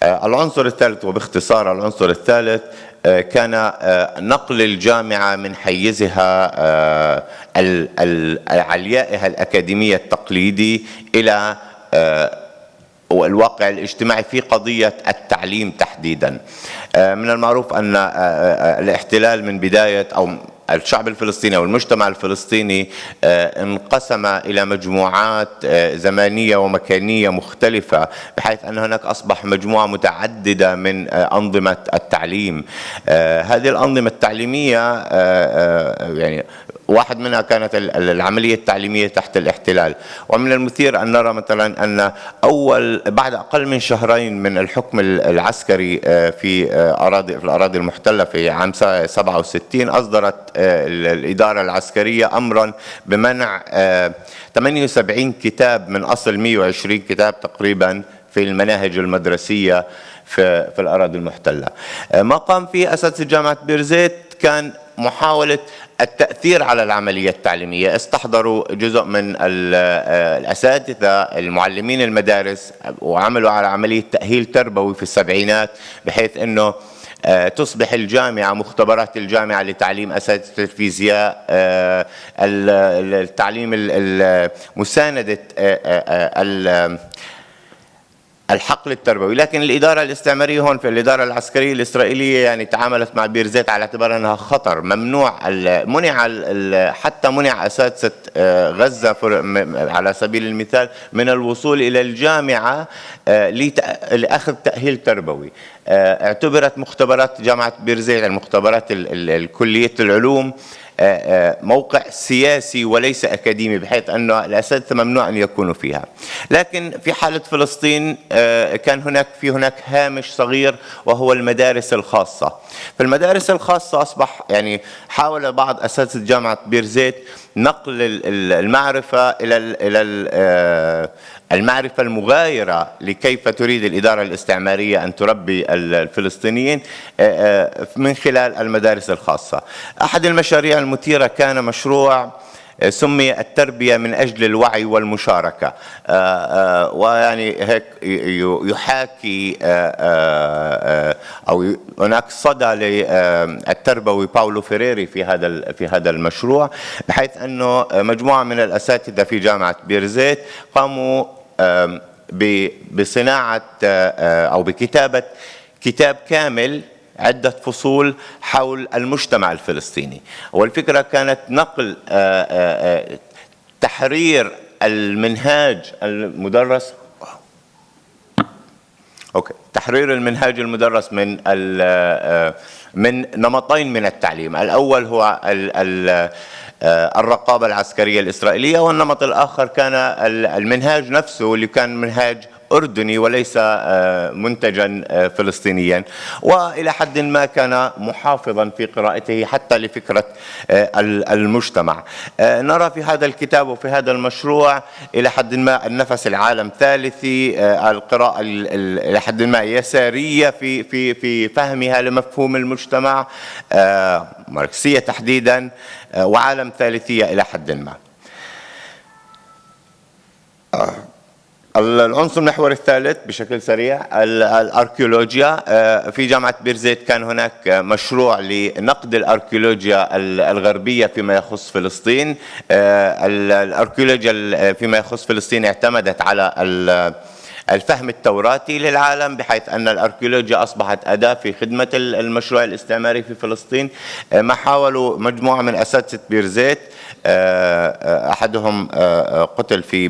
العنصر الثالث، وباختصار العنصر الثالث، كان نقل الجامعة من حيزها عليائها الأكاديمية التقليدي إلى الواقع الاجتماعي في قضية التعليم تحديدا. من المعروف أن الاحتلال من بداية، أو الشعب الفلسطيني أو المجتمع الفلسطيني انقسم إلى مجموعات زمانية ومكانية مختلفة، بحيث أن هناك أصبح مجموعة متعددة من أنظمة التعليم. هذه الأنظمة التعليمية يعني واحد منها كانت العملية التعليمية تحت الاحتلال. ومن المثير أن نرى مثلا أن بعد أقل من شهرين من الحكم العسكري في الأراضي المحتلة في عام 67 أصدرت الإدارة العسكرية أمرا بمنع 78 كتاب من أصل 120 كتاب تقريبا في المناهج المدرسية في الأراضي المحتلة. ما قام فيه أساتذة جامعة بيرزيت كان محاولة التأثير على العملية التعليمية. استحضروا جزء من الأساتذة المعلمين المدارس وعملوا على عملية تأهيل تربوي في السبعينات، بحيث أنه تصبح الجامعة مختبرات الجامعة لتعليم أساتذة الفيزياء، التعليم مساندة الحقل التربوي. لكن الإدارة الاستعمارية هون في الإدارة العسكرية الإسرائيلية يعني تعاملت مع بيرزيت على اعتبار أنها خطر ممنوع. حتى منع أساتذة غزة على سبيل المثال من الوصول إلى الجامعة لأخذ تأهيل تربوي. اعتبرت مختبرات جامعة بيرزيت، المختبرات الكلية العلوم، موقع سياسي وليس أكاديمي، بحيث أن الأساتذة ممنوع أن يكونوا فيها. لكن في حالة فلسطين كان هناك هامش صغير وهو المدارس الخاصة. في المدارس الخاصة أصبح يعني حاول بعض أساتذة جامعة بيرزيت نقل المعرفة إلى المعرفة المغايرة لكيف تريد الإدارة الاستعمارية أن تربي الفلسطينيين من خلال المدارس الخاصة. أحد المشاريع المثيرة كان مشروع سمي التربية من أجل الوعي والمشاركة، ويعني هيك يحاكي أو هناك صدى للتربوي باولو فريري في هذا المشروع، بحيث أنه مجموعة من الأساتذة في جامعة بيرزيت قاموا بصناعة أو بكتابة كتاب كامل عدة فصول حول المجتمع الفلسطيني. والفكرة كانت نقل تحرير المنهاج المدرس تحرير المنهاج المدرس من نمطين من التعليم. الأول هو الرقابة العسكرية الإسرائيلية، والنمط الآخر كان المنهاج نفسه اللي كان منهاج أردني وليس منتجا فلسطينيا، وإلى حد ما كان محافظا في قراءته حتى لفكرة المجتمع. نرى في هذا الكتاب وفي هذا المشروع إلى حد ما النفس العالم ثالثي، القراءة إلى حد ما يسارية في فهمها لمفهوم المجتمع، ماركسية تحديدا، وعالم ثالثية إلى حد ما. العنصر المحوري الثالث بشكل سريع الأركيولوجيا. في جامعة بيرزيت كان هناك مشروع لنقد الأركيولوجيا الغربية فيما يخص فلسطين. الأركيولوجيا فيما يخص فلسطين اعتمدت على الفهم التوراتي للعالم، بحيث أن الأركيولوجيا أصبحت أداة في خدمة المشروع الاستعماري في فلسطين. ما حاولوا مجموعة من أساتذة بيرزيت، أحدهم قتل في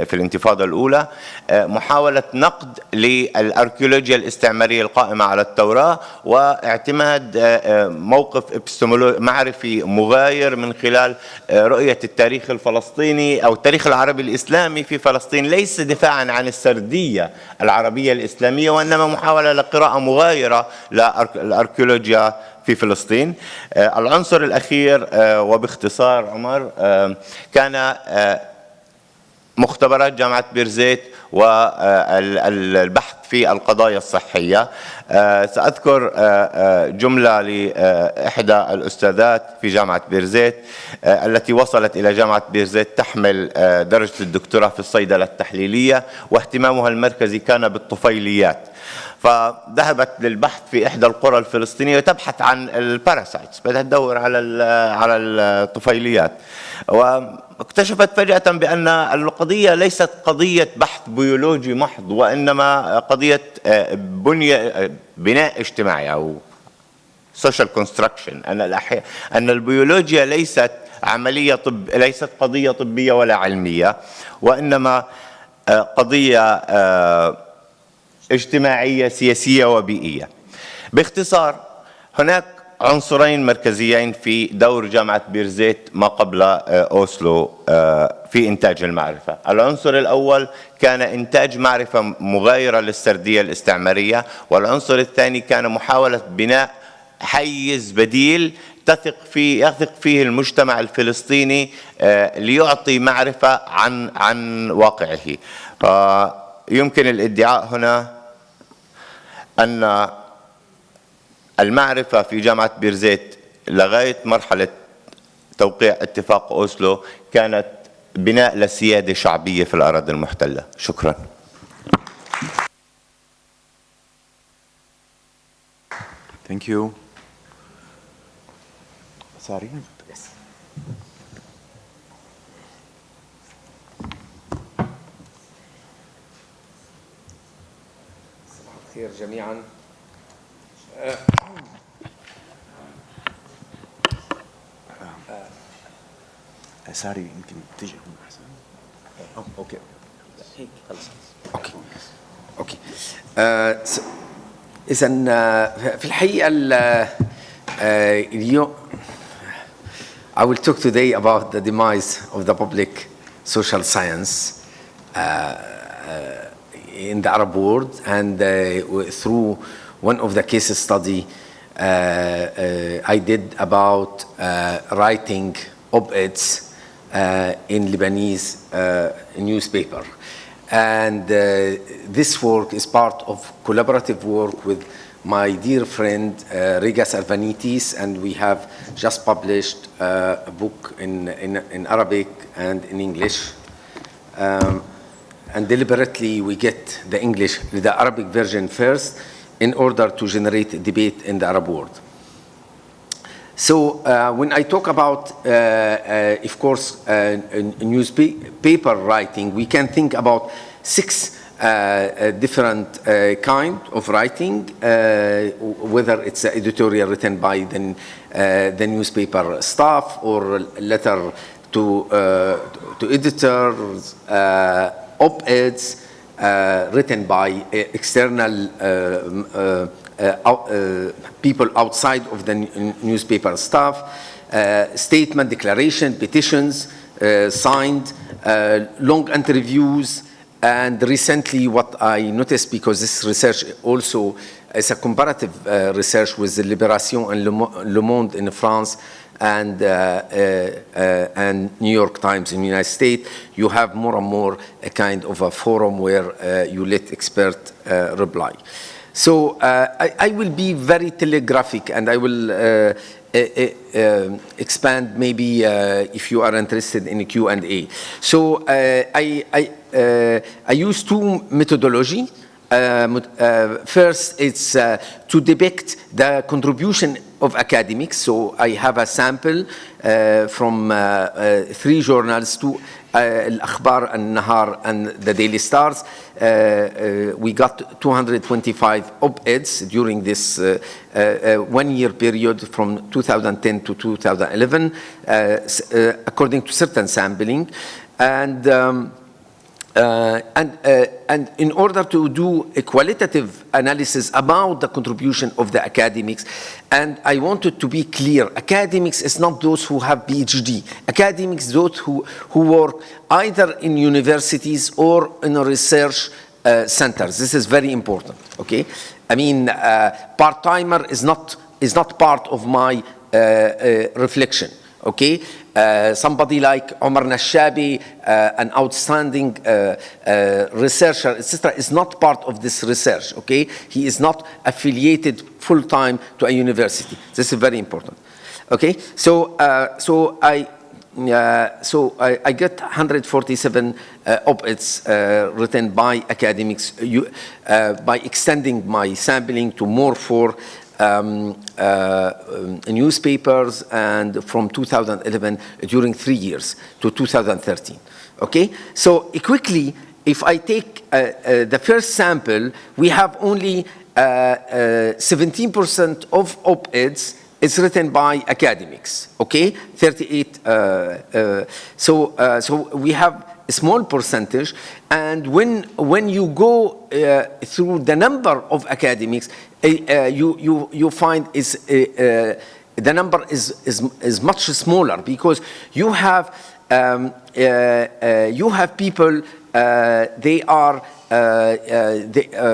في الانتفاضة الأولى، محاولة نقد للأركيولوجيا الاستعمارية القائمة على التوراة واعتماد موقف معرفي مغاير من خلال رؤية التاريخ الفلسطيني أو التاريخ العربي الإسلامي في فلسطين، ليس دفاعا عن السردية العربية الإسلامية، وإنما محاولة لقراءة مغايرة للأركيولوجيا في فلسطين. العنصر الأخير وباختصار عمر كان مختبرات جامعة بيرزيت والبحث في القضايا الصحية. سأذكر جملة لإحدى الأستاذات في جامعة بيرزيت التي وصلت إلى جامعة بيرزيت تحمل درجة الدكتوراه في الصيدلة التحليلية، واهتمامها المركزي كان بالطفيليات. فذهبت للبحث في إحدى القرى الفلسطينية وتبحث عن الباراسايتس، بدها تدور على الطفيليات، واكتشفت فجأة بأن القضية ليست قضية بحث بيولوجي محض، وإنما قضية بناء اجتماعي أو social construction، أن البيولوجيا ليست ليست قضية طبية ولا علمية، وإنما قضية اجتماعية سياسية وبيئية. باختصار، هناك عنصرين مركزيين في دور جامعة بيرزيت ما قبل أوسلو في إنتاج المعرفة. العنصر الأول كان إنتاج معرفة مغايرة للسردية الاستعمارية، والعنصر الثاني كان محاولة بناء حيز بديل يثق فيه المجتمع الفلسطيني ليعطي معرفة عن واقعه. يمكن الادعاء هنا أن المعرفة في جامعة بيرزيت لغاية مرحلة توقيع اتفاق أوسلو كانت بناء لسيادة شعبية في الأراضي المحتلة. شكرا. Thank you. Asfari? Yes. صباح الخير جميعا. أساري يمكن تجي هون أحسن. أوكي. هيك خلص. اوكي. اذا في الحقيقه اليوم I will talk today about the demise of the public social science in the Arab world, and through one of the case study I did about writing op-eds in Lebanese newspaper. And this work is part of collaborative work with my dear friend Rigas Alvanitis, and we have just published a book in Arabic and in English. And deliberately we get the Arabic version first in order to generate a debate in the Arab world. So when I talk about, of course, newspaper writing, we can think about 6 different kind of writing, whether it's an editorial written by the newspaper staff or letter to editors, op-eds written by external people outside of the newspaper staff, statement, declaration, petitions, signed, long interviews, and recently what I noticed, because this research also is a comparative research with the Libération and Le Monde in France and New York Times in the United States, you have more and more a kind of a forum where you let expert reply. So I will be very telegraphic, and I will expand maybe if you are interested in a Q&A. So I use 2 methodology. First, it's to depict the contribution of academics. So I have a sample from 3 journals, Al-Akhbar, Al-Nahar, and the Daily Stars. We got 225 op-eds during this 1-year period from 2010 to 2011, according to certain sampling. And in order to do a qualitative analysis about the contribution of the academics, and I wanted to be clear, academics is not those who have PhD. Academics, those who work either in universities or in research centers. This is very important, okay? I mean, part-timer is not part of my reflection, okay? Somebody like Omar Nashabi, an outstanding researcher, etc., is not part of this research, okay? He is not affiliated full-time to a university. This is very important, okay? So I get 147 op-eds written by academics by extending my sampling to more 4 newspapers, and from 2011 during 3 years to 2013. Okay, so quickly, if I take the first sample, we have only 17% of op-eds is written by academics, okay? 38, so we have a small percentage, and when you go through the number of academics, you find the number is much smaller, because you have people, they are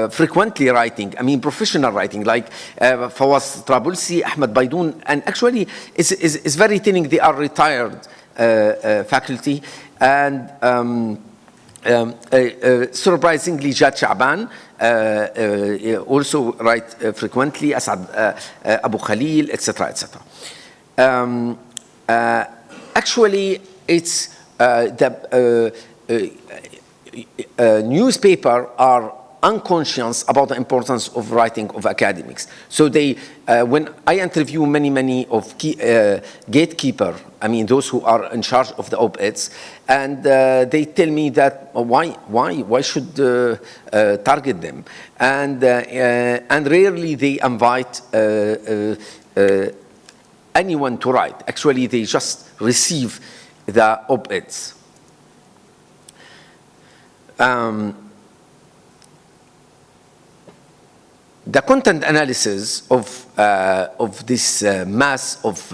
frequently writing, I mean professional writing, like Fawaz Trabulsi, Ahmed Baidoun, and actually it's very telling, they are retired faculty, and surprisingly Jad Sha'ban also write frequently, Asad Abu Khalil, etc., etc. Actually, it's newspaper are unconscious about the importance of writing of academics. So they, when I interview many of gatekeeper, I mean those who are in charge of the op-eds, and they tell me that why should target them, and rarely they invite anyone to write. Actually, they just receive the op-eds. The content analysis of this mass of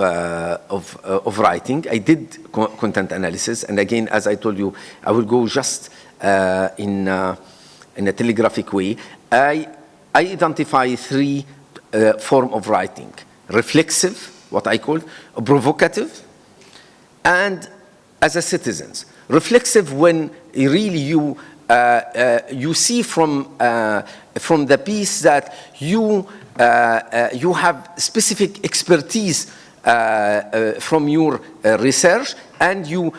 writing, I did content analysis, and again, as I told you, I will go just in a telegraphic way. I identify three forms of writing: reflexive, what I call provocative, and as a citizen. Reflexive, when really you see from the piece that you have specific expertise from your research, and you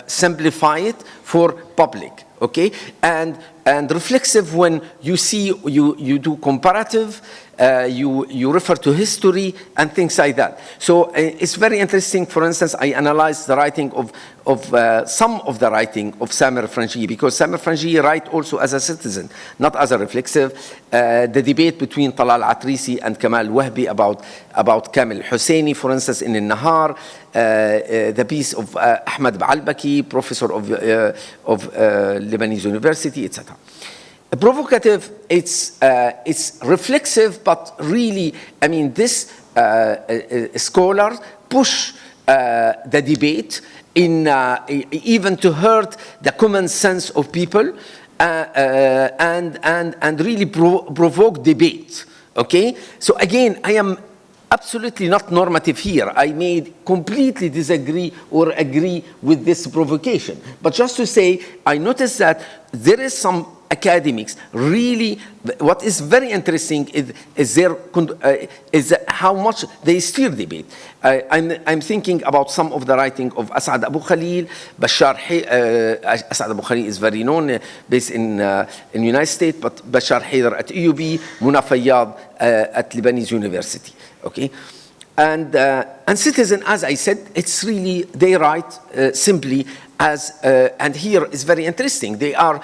simplify it for public, okay? And reflexive, when you see, you do comparative, you refer to history and things like that. So it's very interesting. For instance, I analyzed the writing of some of the writing of Samer Frangi, because Samer Frangi write also as a citizen, not as a reflexive. The debate between Talal Atrisi and Kamal Wahbi about Kamil Husseini, for instance, in Al-Nahar, the piece of Ahmed Baalbaki, professor of Lebanese University, etc. Provocative, it's reflexive, but really, I mean, this scholars push the debate in even to hurt the common sense of people, and really provoke debate. Okay, so again, I am absolutely not normative here. I may completely disagree or agree with this provocation, but just to say, I noticed that there is some academics really, what is very interesting is how much they steer debate. I'm thinking about some of the writing of Asad Abu Khalil, Asad Abu Khalil is very known, based in United States, but Bashar Haider at EUB, Muna Fayyad at Lebanese University, okay? And Citizen, as I said, it's really, they write simply as, and here is very interesting, they are,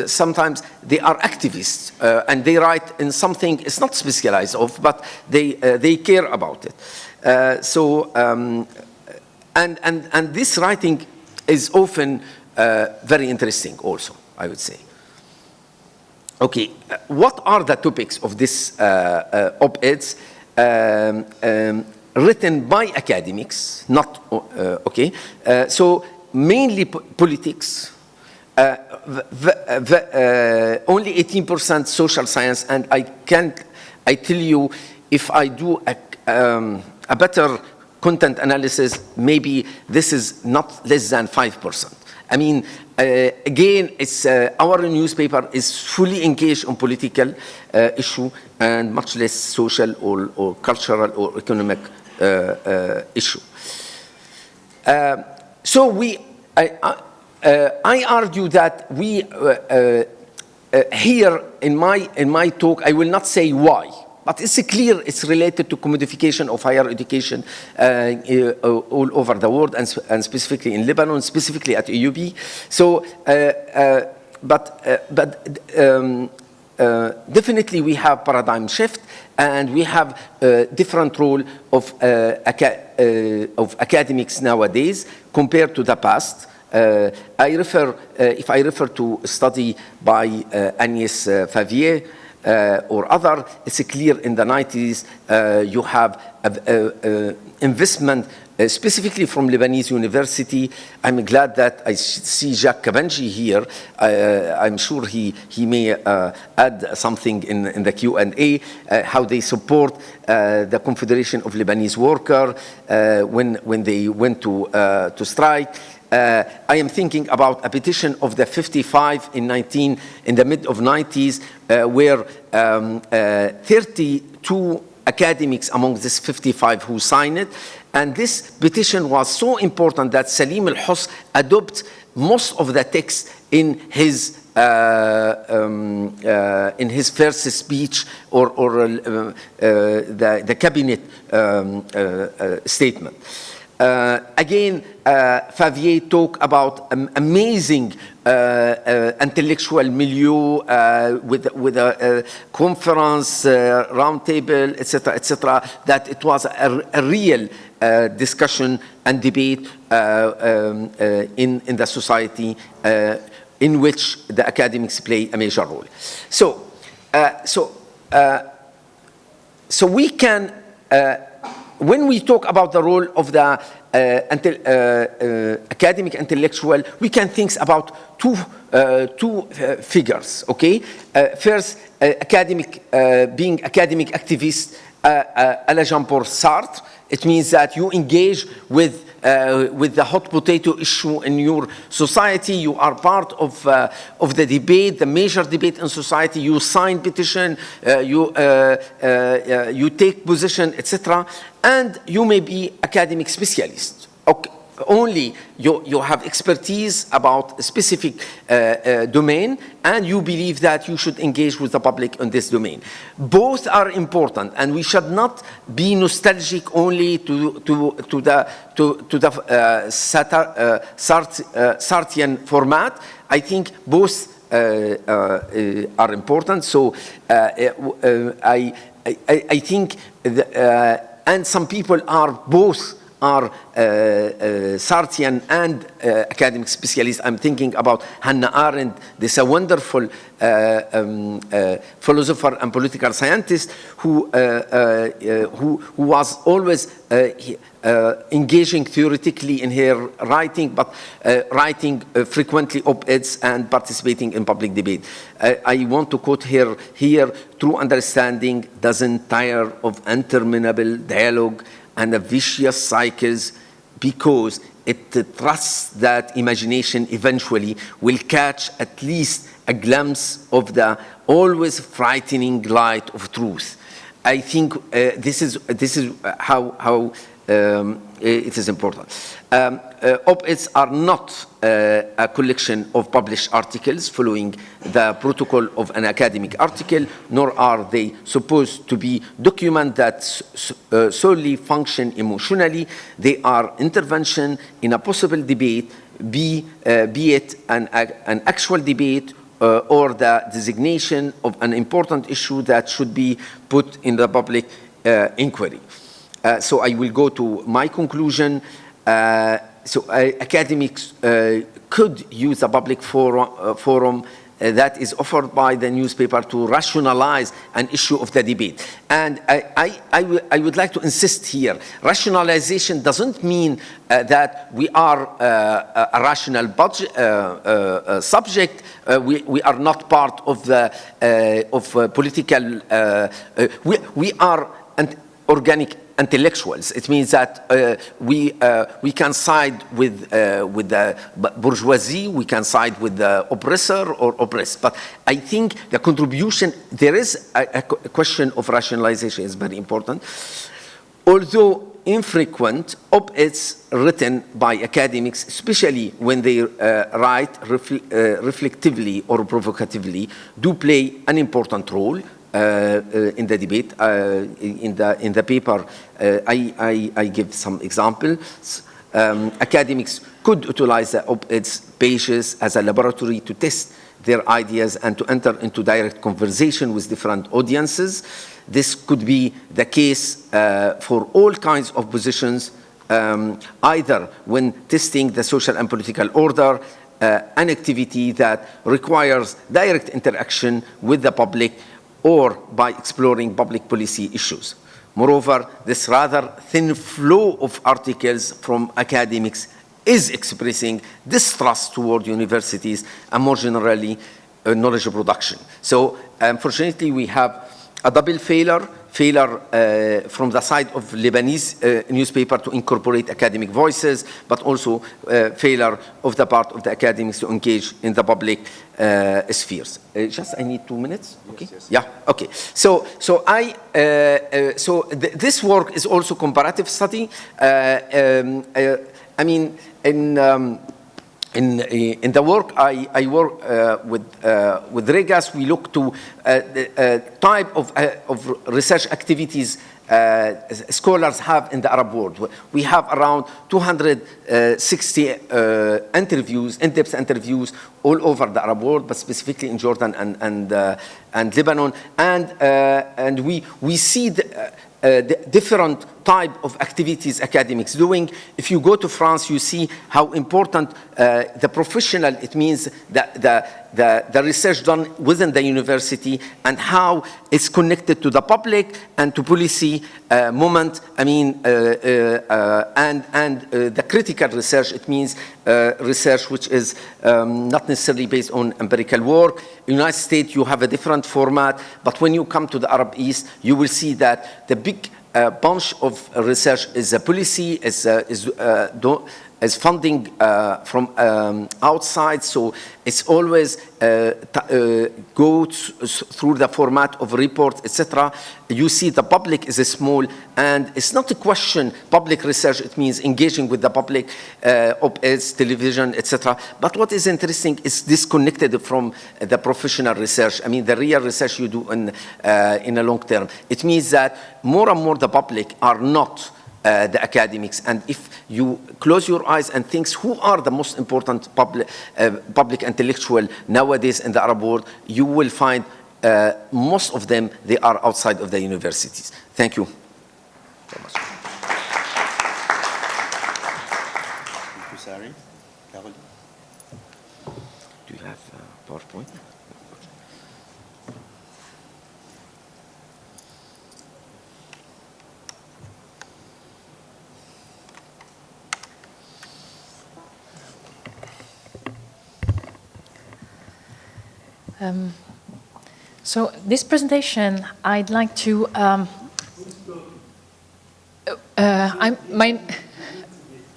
sometimes they are activists, and they write in something it's not specialized of, but they care about it. And this writing is often very interesting also, I would say. Okay, what are the topics of this op-eds? Written by academics, not, okay, so mainly politics, only 18% social science, and I tell you, if I do a better content analysis, maybe this is not less than 5%. I mean, again, it's our newspaper is fully engaged on political issue and much less social or cultural or economic issue. So I argue that we here in my talk, I will not say why, but it's clear it's related to commodification of higher education all over the world, and specifically in Lebanon, specifically at EUB. So, definitely we have paradigm shift, and we have a different role of academics nowadays compared to the past. If I refer to a study by Agnès Favier or other, it's clear in the 90s you have investment specifically from Lebanese University. I'm glad that I see Jacques Kabanji here. I'm sure he may add something in the Q&A, how they support the Confederation of Lebanese Workers when they went to strike. I am thinking about a petition of the 55 in the mid of 90s, where 32 academics among this 55 who signed it. And this petition was so important that Salim al-Hus adopted most of the text in his first speech or the cabinet statement. Again, Favier talked about amazing intellectual milieu with a conference, roundtable, etc., that it was a real discussion and debate in the society in which the academics play a major role. So we can, when we talk about the role of the academic intellectual, we can think about two figures, okay? First, being academic activist à la Jean-Paul Sartre. It means that you engage with the hot potato issue in your society. You are part of the debate, the major debate in society. You sign petition, you take position, etc. And you may be academic specialist. Okay. Only you have expertise about a specific domain, and you believe that you should engage with the public in this domain. Both are important, and we should not be nostalgic only to the Sartrean format. I think both are important. So I think, and some people are both. Are Sartrean and academic specialists. I'm thinking about Hannah Arendt. This is a wonderful philosopher and political scientist who was always engaging theoretically in her writing, but writing frequently op-eds and participating in public debate. I want to quote her here: "True understanding doesn't tire of interminable dialogue and the vicious cycles, because it trusts that imagination eventually will catch at least a glimpse of the always frightening light of truth." I think this is how it is important. Op-eds are not a collection of published articles following the protocol of an academic article, nor are they supposed to be documents that solely function emotionally. They are intervention in a possible debate, be it an actual debate or the designation of an important issue that should be put in the public inquiry. So I will go to my conclusion. Academics could use a public forum that is offered by the newspaper to rationalize an issue of the debate. And I would like to insist here, rationalization doesn't mean that we are a rational subject. We are not part of the political. We are organic intellectuals. It means that we can side with the bourgeoisie, we can side with the oppressor or oppressed. But I think the contribution, there is a question of rationalization is very important. Although infrequent, op-eds written by academics, especially when they write reflectively or provocatively, do play an important role in the debate. In the paper, I give some examples. Academics could utilize the op-eds pages as a laboratory to test their ideas and to enter into direct conversation with different audiences. This could be the case for all kinds of positions, either when testing the social and political order, an activity that requires direct interaction with the public, or by exploring public policy issues. Moreover, this rather thin flow of articles from academics is expressing distrust toward universities and more generally knowledge production. So unfortunately we have a double failure from the side of Lebanese newspaper to incorporate academic voices, but also failure of the part of the academics to engage in the public spheres. Just I need 2 minutes. Okay. Yes. Yeah. Okay. So this work is also comparative study. I mean, in the work I work with Regas, we look to the type of research activities scholars have in the Arab world. We have around 260 interviews, in-depth interviews all over the Arab world, but specifically in Jordan and Lebanon, and we see the different type of activities academics doing. If you go to France, you see how important the professional, it means the research done within the university and how it's connected to the public and to policy moment. I mean, and the critical research, it means research which is not necessarily based on empirical work. In the United States, you have a different format, but when you come to the Arab East, you will see that the big bunch of research is a policy, is funding from outside, so it's always goes through the format of reports, etc. You see the public is small, and it's not a question, public research, it means engaging with the public, op-eds, television, etc. But what is interesting is disconnected from the professional research. I mean, the real research you do in a long term. It means that more and more the public are not the academics, and if you close your eyes and think who are the most important public intellectual nowadays in the Arab world, you will find most of them, they are outside of the universities. Thank you. Thank you, Sari. Do you have PowerPoint? So this presentation, I'd like to.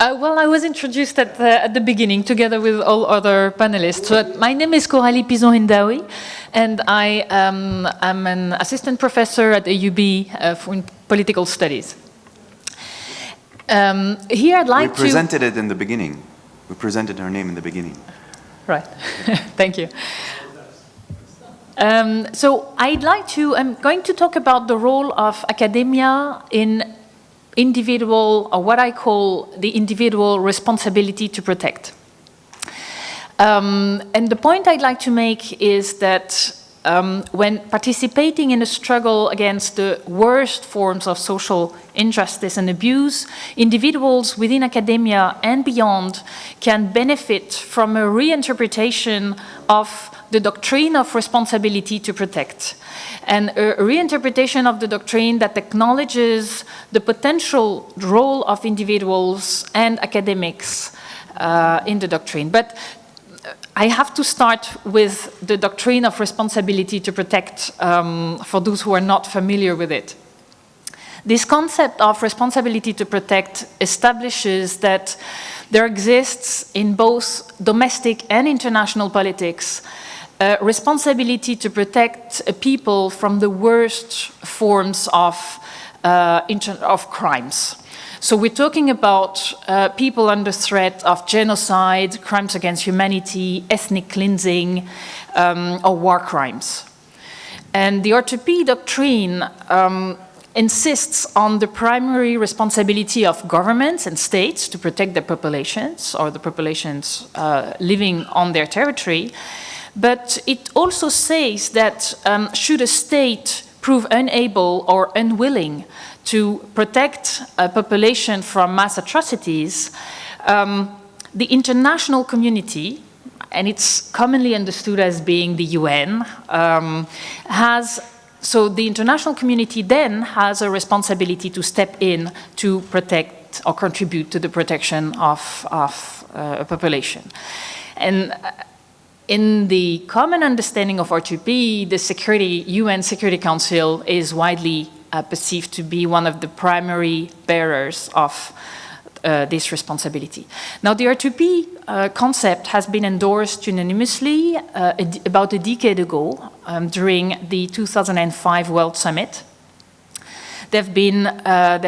Well, I was introduced at the beginning, together with all other panelists. So my name is Coralie Pizon-Hindawi, and I am an assistant professor at AUB in political studies. Here, I'd like to. We presented it in the beginning. We presented her name in the beginning. Right. Thank you. So I'm going to talk about the role of academia in individual, or what I call the individual responsibility to protect. And the point I'd like to make is that when participating in a struggle against the worst forms of social injustice and abuse, individuals within academia and beyond can benefit from a reinterpretation of the doctrine of responsibility to protect, and a reinterpretation of the doctrine that acknowledges the potential role of individuals and academics in the doctrine. But I have to start with the doctrine of responsibility to protect for those who are not familiar with it. This concept of responsibility to protect establishes that there exists in both domestic and international politics responsibility to protect people from the worst forms of crimes. So we're talking about people under threat of genocide, crimes against humanity, ethnic cleansing, or war crimes. And the R2P doctrine insists on the primary responsibility of governments and states to protect their populations or the populations living on their territory. But it also says that should a state prove unable or unwilling to protect a population from mass atrocities, the international community, and it's commonly understood as being the UN, so the international community then has a responsibility to step in to protect or contribute to the protection of a population. And in the common understanding of R2P, the UN Security Council is widely perceived to be one of the primary bearers of this responsibility. Now, the R2P concept has been endorsed unanimously about a decade ago during the 2005 World Summit. There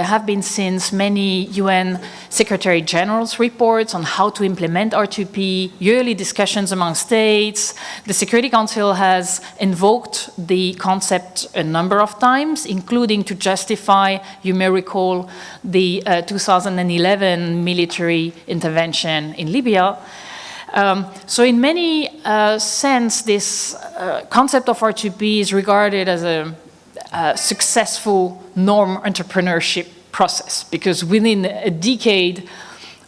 have been since many UN Secretary General's reports on how to implement R2P, yearly discussions among states. The Security Council has invoked the concept a number of times, including to justify, you may recall, the 2011 military intervention in Libya. So in many sense, this concept of R2P is regarded as a successful norm entrepreneurship process, because within a decade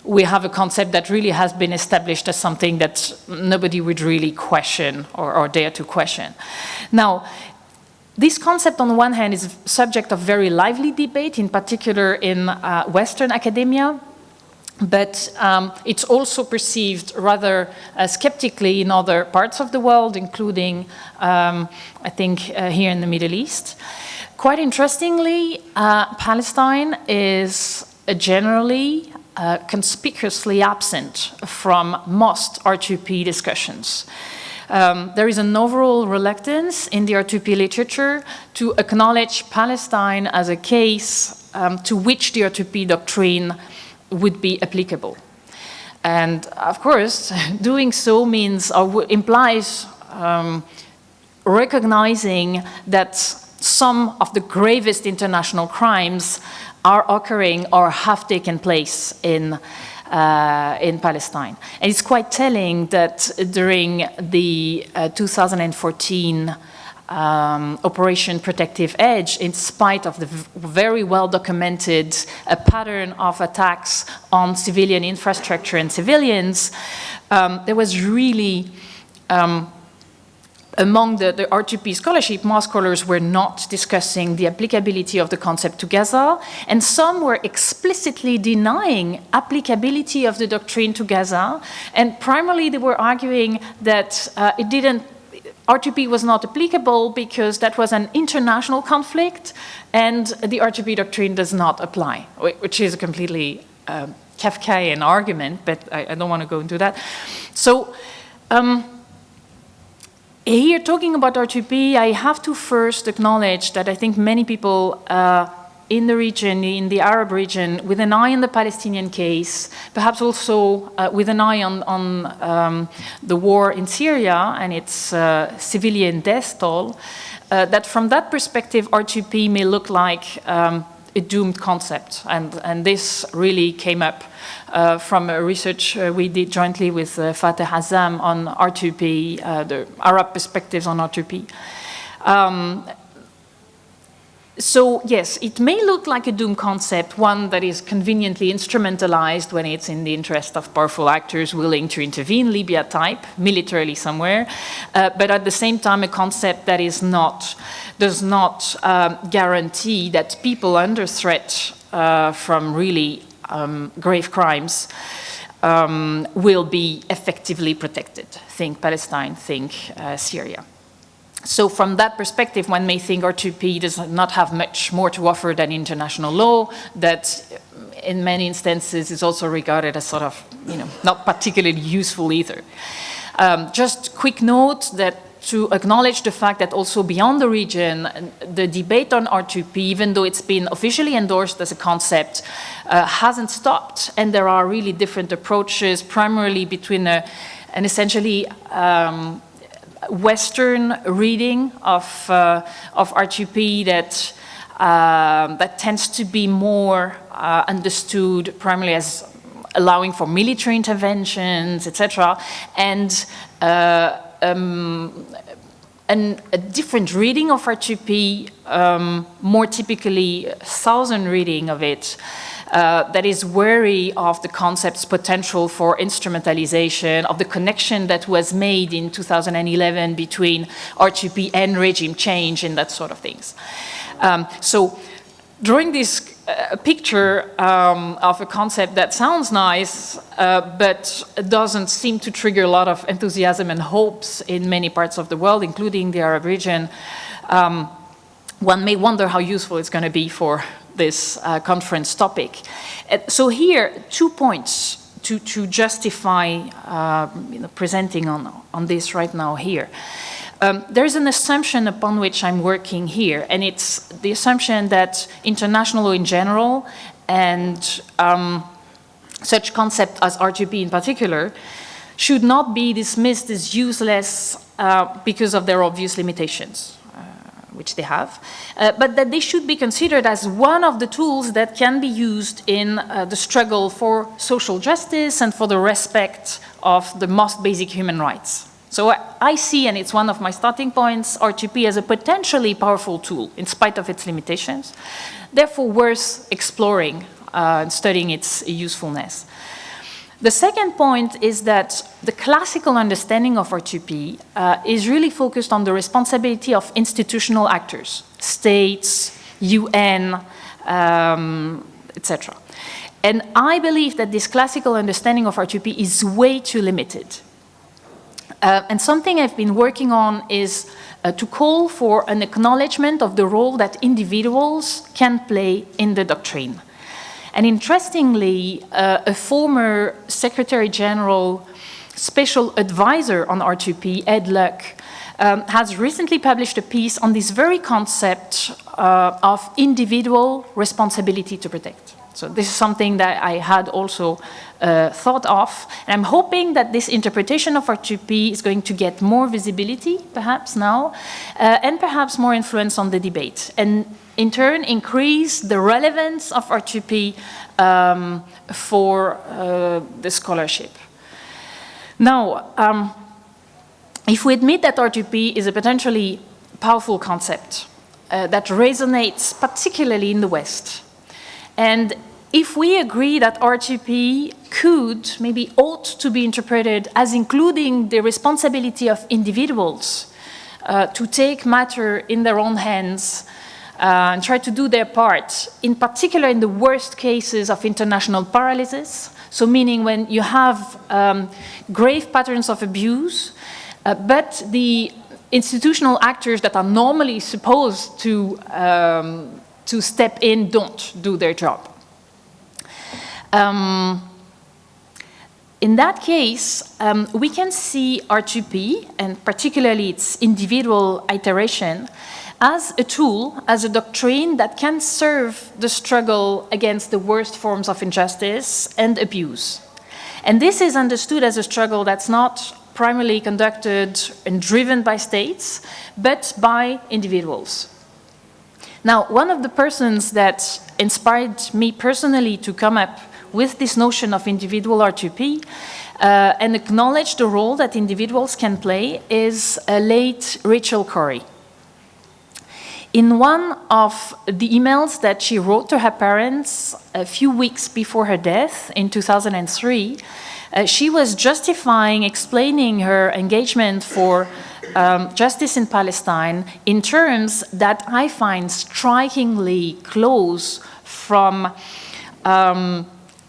we have a concept that really has been established as something that nobody would really question or dare to question. Now, this concept on the one hand is subject of very lively debate, in particular in Western academia, but it's also perceived rather skeptically in other parts of the world, including, I think, here in the Middle East. Quite interestingly, Palestine is generally conspicuously absent from most R2P discussions. There is an overall reluctance in the R2P literature to acknowledge Palestine as a case to which the R2P doctrine would be applicable. And of course, doing so means or implies recognizing that some of the gravest international crimes are occurring or have taken place in Palestine. And it's quite telling that during the 2014 Operation Protective Edge, in spite of the very well-documented pattern of attacks on civilian infrastructure and civilians, there was really, among the R2P scholarship, most scholars were not discussing the applicability of the concept to Gaza, and some were explicitly denying applicability of the doctrine to Gaza, and primarily they were arguing that R2P was not applicable because that was an international conflict and the R2P doctrine does not apply, which is a completely Kafkaian argument, but I don't want to go into that. So here, talking about R2P, I have to first acknowledge that I think many people in the region, in the Arab region, with an eye on the Palestinian case, perhaps also with an eye on the war in Syria and its civilian death toll, that from that perspective, R2P may look like a doomed concept. And this really came up from a research we did jointly with Fateh Hazzam on R2P, the Arab perspectives on R2P. So yes, it may look like a doomed concept, one that is conveniently instrumentalized when it's in the interest of powerful actors willing to intervene, Libya type, militarily somewhere, but at the same time a concept that does not guarantee that people under threat from really grave crimes will be effectively protected. Think Palestine, think Syria. So from that perspective, one may think R2P does not have much more to offer than international law, that in many instances is also regarded as sort of, not particularly useful either. Just quick note that to acknowledge the fact that also beyond the region, the debate on R2P, even though it's been officially endorsed as a concept, hasn't stopped, and there are really different approaches, primarily between an essentially Western reading of R2P that that tends to be more understood primarily as allowing for military interventions, etc., and a different reading of R2P, more typically Southern reading of it, that is wary of the concept's potential for instrumentalization, of the connection that was made in 2011 between R2P and regime change and that sort of things. So drawing this picture of a concept that sounds nice, but doesn't seem to trigger a lot of enthusiasm and hopes in many parts of the world, including the Arab region, one may wonder how useful it's going to be for this conference topic. So here, 2 points to justify presenting on this right now here. There's an assumption upon which I'm working here, and it's the assumption that international law in general and such concepts as R2P in particular should not be dismissed as useless because of their obvious limitations, which they have, but that they should be considered as one of the tools that can be used in the struggle for social justice and for the respect of the most basic human rights. So I see, and it's one of my starting points, R2P as a potentially powerful tool in spite of its limitations, therefore worth exploring and studying its usefulness. The second point is that the classical understanding of R2P is really focused on the responsibility of institutional actors, states, UN, etc. And I believe that this classical understanding of R2P is way too limited. And something I've been working on is to call for an acknowledgement of the role that individuals can play in the doctrine. And interestingly, a former Secretary General Special Advisor on R2P, Ed Luck, has recently published a piece on this very concept of individual responsibility to protect. So this is something that I had also thought of. And I'm hoping that this interpretation of R2P is going to get more visibility, perhaps now, and perhaps more influence on the debate. And in turn, increase the relevance of R2P for the scholarship. Now, if we admit that R2P is a potentially powerful concept that resonates particularly in the West, and if we agree that R2P could, maybe ought to be interpreted as including the responsibility of individuals to take matter in their own hands and try to do their part, in particular in the worst cases of international paralysis, so meaning when you have grave patterns of abuse, but the institutional actors that are normally supposed to step in don't do their job. In that case, we can see R2P, and particularly its individual iteration, as a tool, as a doctrine that can serve the struggle against the worst forms of injustice and abuse. And this is understood as a struggle that's not primarily conducted and driven by states, but by individuals. Now, one of the persons that inspired me personally to come up with this notion of individual R2P and acknowledge the role that individuals can play is late Rachel Corrie. In one of the emails that she wrote to her parents a few weeks before her death in 2003, she was justifying, explaining her engagement for justice in Palestine in terms that I find strikingly close from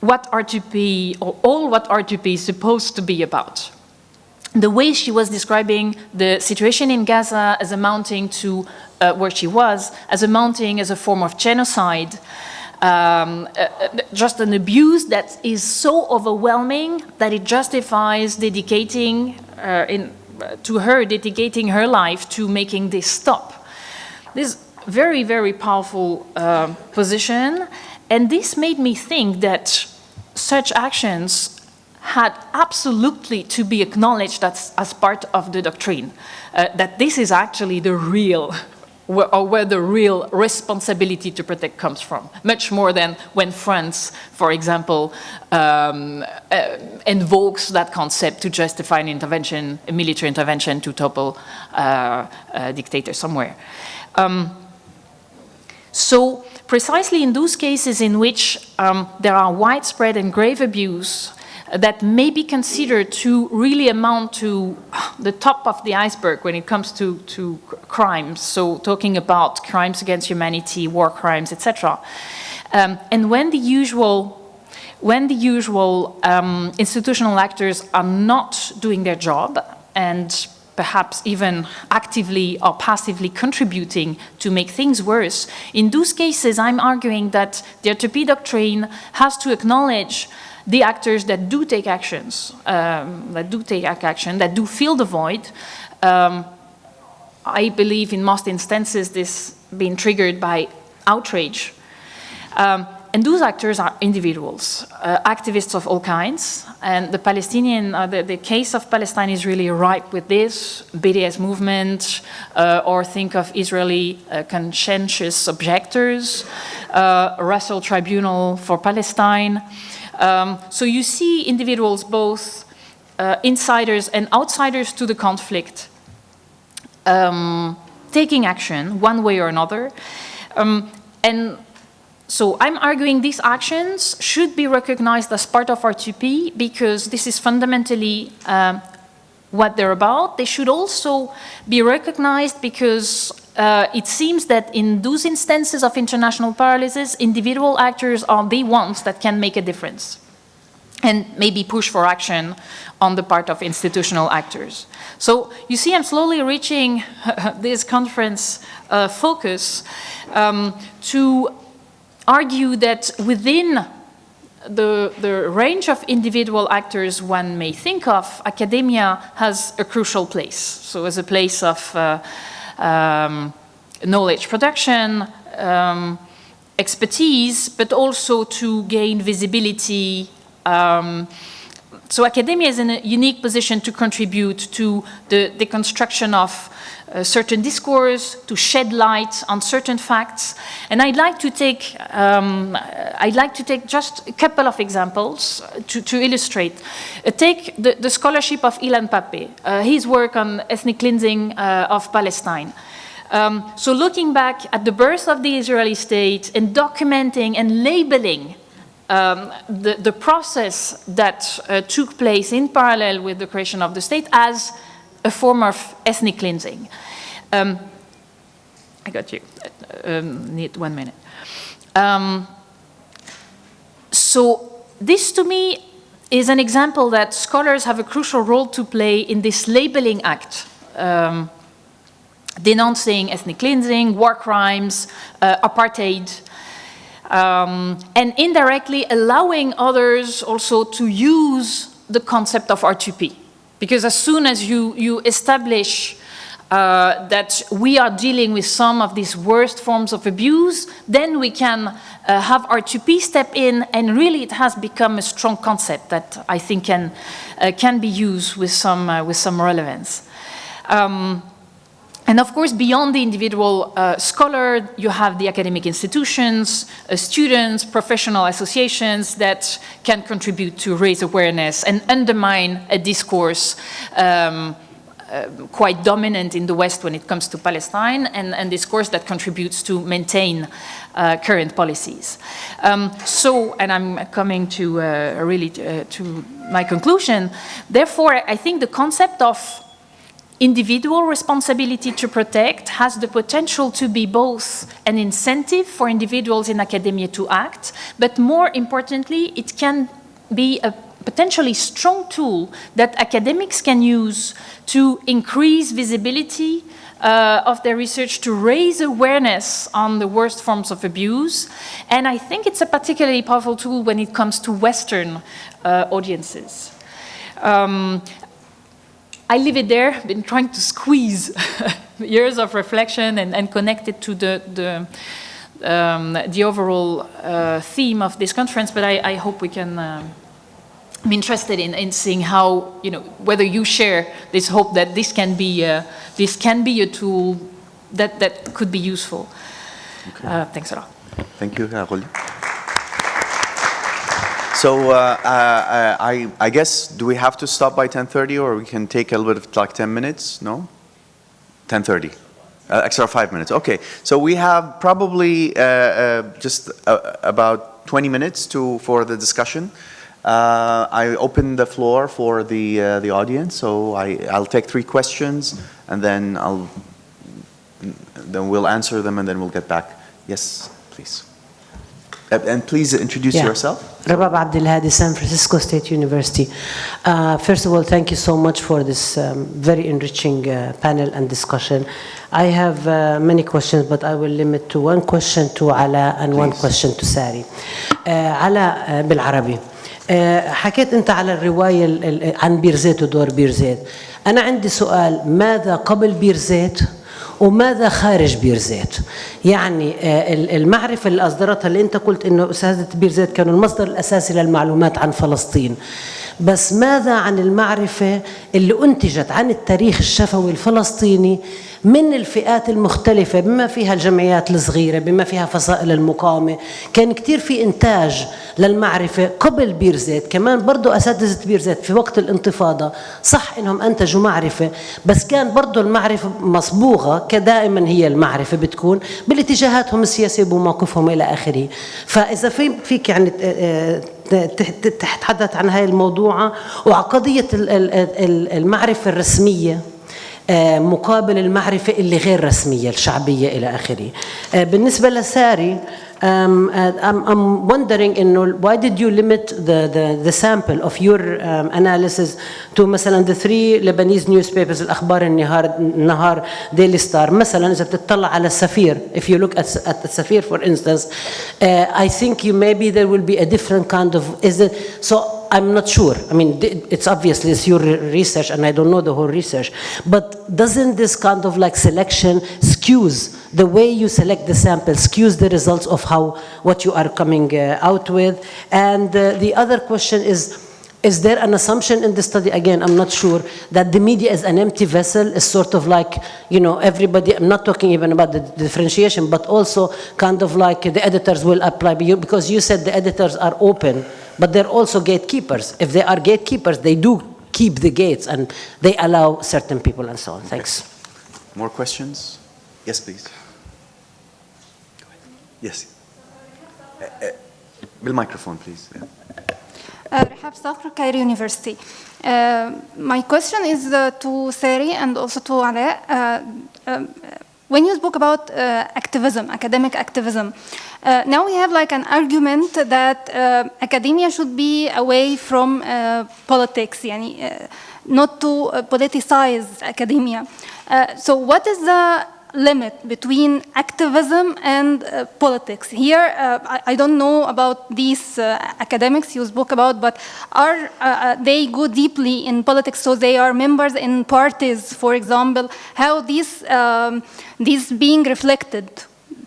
what R2P, or all what R2P is supposed to be about. The way she was describing the situation in Gaza as amounting to where she was, as amounting as a form of genocide, just an abuse that is so overwhelming that it justifies dedicating dedicating her life to making this stop. This very, very powerful position, and this made me think that such actions had absolutely to be acknowledged as part of the doctrine, that this is actually the real where the real responsibility to protect comes from, much more than when France, for example, invokes that concept to justify an intervention, a military intervention to topple a dictator somewhere. So precisely in those cases in which there are widespread and grave abuse that may be considered to really amount to the top of the iceberg when it comes to crimes, so talking about crimes against humanity, war crimes, etc. And when the usual institutional actors are not doing their job and perhaps even actively or passively contributing to make things worse, in those cases I'm arguing that the R2P doctrine has to acknowledge the actors that do take actions, that do fill the void. I believe in most instances this being triggered by outrage. And those actors are individuals, activists of all kinds. And the Palestinian, the case of Palestine is really ripe with this, BDS movement, or think of Israeli conscientious objectors, Russell Tribunal for Palestine. So you see individuals, both insiders and outsiders to the conflict, taking action one way or another. And so I'm arguing these actions should be recognized as part of R2P because this is fundamentally what they're about. They should also be recognized because it seems that in those instances of international paralysis, individual actors are the ones that can make a difference and maybe push for action on the part of institutional actors. So you see, I'm slowly reaching this conference focus to argue that within the range of individual actors one may think of, academia has a crucial place. So as a place of knowledge production, expertise, but also to gain visibility. So academia is in a unique position to contribute to the construction of certain discourse, to shed light on certain facts. And I'd like to take just a couple of examples to illustrate. Take the scholarship of Ilan Pape, his work on ethnic cleansing of Palestine. So looking back at the birth of the Israeli state and documenting and labeling the process that took place in parallel with the creation of the state as a form of ethnic cleansing. I got you. Need 1 minute. So this to me is an example that scholars have a crucial role to play in this labeling act, denouncing ethnic cleansing, war crimes, apartheid, and indirectly allowing others also to use the concept of R2P. Because as soon as you establish that we are dealing with some of these worst forms of abuse, then we can have R2P step in, and really it has become a strong concept that I think can be used with some relevance. And of course, beyond the individual scholar, you have the academic institutions, students, professional associations that can contribute to raise awareness and undermine a discourse quite dominant in the West when it comes to Palestine, and discourse that contributes to maintain current policies. So, and I'm coming to really to my conclusion. Therefore, I think the concept of individual responsibility to protect has the potential to be both an incentive for individuals in academia to act, but more importantly, it can be a potentially strong tool that academics can use to increase visibility of their research, to raise awareness on the worst forms of abuse. And I think it's a particularly powerful tool when it comes to Western audiences. I leave it there, been trying to squeeze years of reflection and connect it to the overall theme of this conference, but I hope we can, I'm interested in seeing how, whether you share this hope that this can be a tool that could be useful. Thanks a lot. Thank you, Ghuli. So I guess, do we have to stop by 10:30, or we can take a little bit of like 10 minutes? No? 10:30. Extra 5 minutes. Okay. So we have probably just about 20 minutes for the discussion. I open the floor for the audience. So I'll take 3 questions, and then we'll answer them, and then we'll get back. Yes, please. And please introduce yourself. Rabab Abdelhadi, San Francisco State University. First of all, thank you so much for this very enriching panel and discussion. I have many questions, but I will limit to one question to Ala and one question to Sari. Ala بالعربي. حكيت أنت على الرواية عن بيرزيت ودور بيرزيت. أنا عندي سؤال، ماذا قبل بيرزيت وماذا خارج بيرزيت؟ يعني المعرفة اللي أصدرتها، اللي أنت قلت إنه أساتذة بيرزيت كانوا المصدر الأساسي للمعلومات عن فلسطين، بس ماذا عن المعرفة اللي أنتجت عن التاريخ الشفوي الفلسطيني من الفئات المختلفة، بما فيها الجمعيات الصغيرة، بما فيها فصائل المقاومة؟ كان كتير في إنتاج للمعرفة قبل بيرزيت. كمان برضو أساتذة بيرزيت في وقت الانتفاضة صح إنهم أنتجوا معرفة، بس كان برضو المعرفة مصبوغة، كدائما هي المعرفة بتكون بالاتجاهاتهم السياسية بموقفهم إلى آخره. فإذا فيك يعني تتحدث عن هاي الموضوع وقضية المعرفة الرسمية مقابل المعرفة اللي غير رسمية الشعبية إلى آخره. بالنسبة لساري، I'm wondering why did you limit the sample of your analysis to مثلا the 3 Lebanese newspapers الأخبار النهار Daily Star. مثلا إذا بتطلع على السفير, if you look at the Safir for instance, I think maybe there will be a different kind of, so I'm not sure. I mean, it's obviously it's your research and I don't know the whole research, but doesn't this kind of like selection skews the way you select the sample, skews the results of what you are coming out with? And the other question is there an assumption in the study, again, I'm not sure, that the media is an empty vessel, is sort of like, everybody, I'm not talking even about the differentiation, but also kind of like the editors will apply, because you said the editors are open, but they're also gatekeepers. If they are gatekeepers, they do keep the gates and they allow certain people and so on. Thanks. More questions? Yes, please. Go ahead. Yes. Bill microphone, please. Yeah. Rehab Sakhr, Cairo University. My question is to Sari and also to Ale. When you spoke about activism, academic activism, now we have like an argument that academia should be away from politics, not to politicize academia. So what is the limit between activism and politics? Here, I don't know about these academics you spoke about, but are they go deeply in politics, so they are members in parties, for example? How these being reflected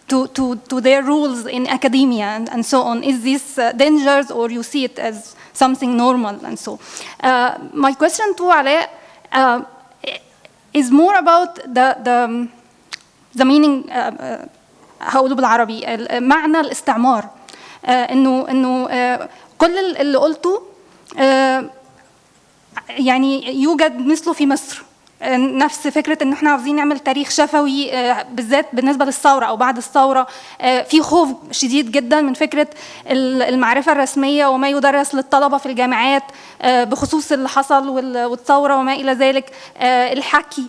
to their rules in academia and so on? Is this dangerous, or you see it as something normal and so? My question to Ale is more about the meaning. هقوله بالعربي معنى الاستعمار. انه كل اللي قلته يعني يوجد مثله في مصر. نفس فكرة إن إحنا عاوزين نعمل تاريخ شفوي بالذات بالنسبة للثورة أو بعد الثورة. في خوف شديد جدا من فكرة المعرفة الرسمية وما يدرس للطلبة في الجامعات بخصوص اللي حصل والثورة وما إلى ذلك. الحكي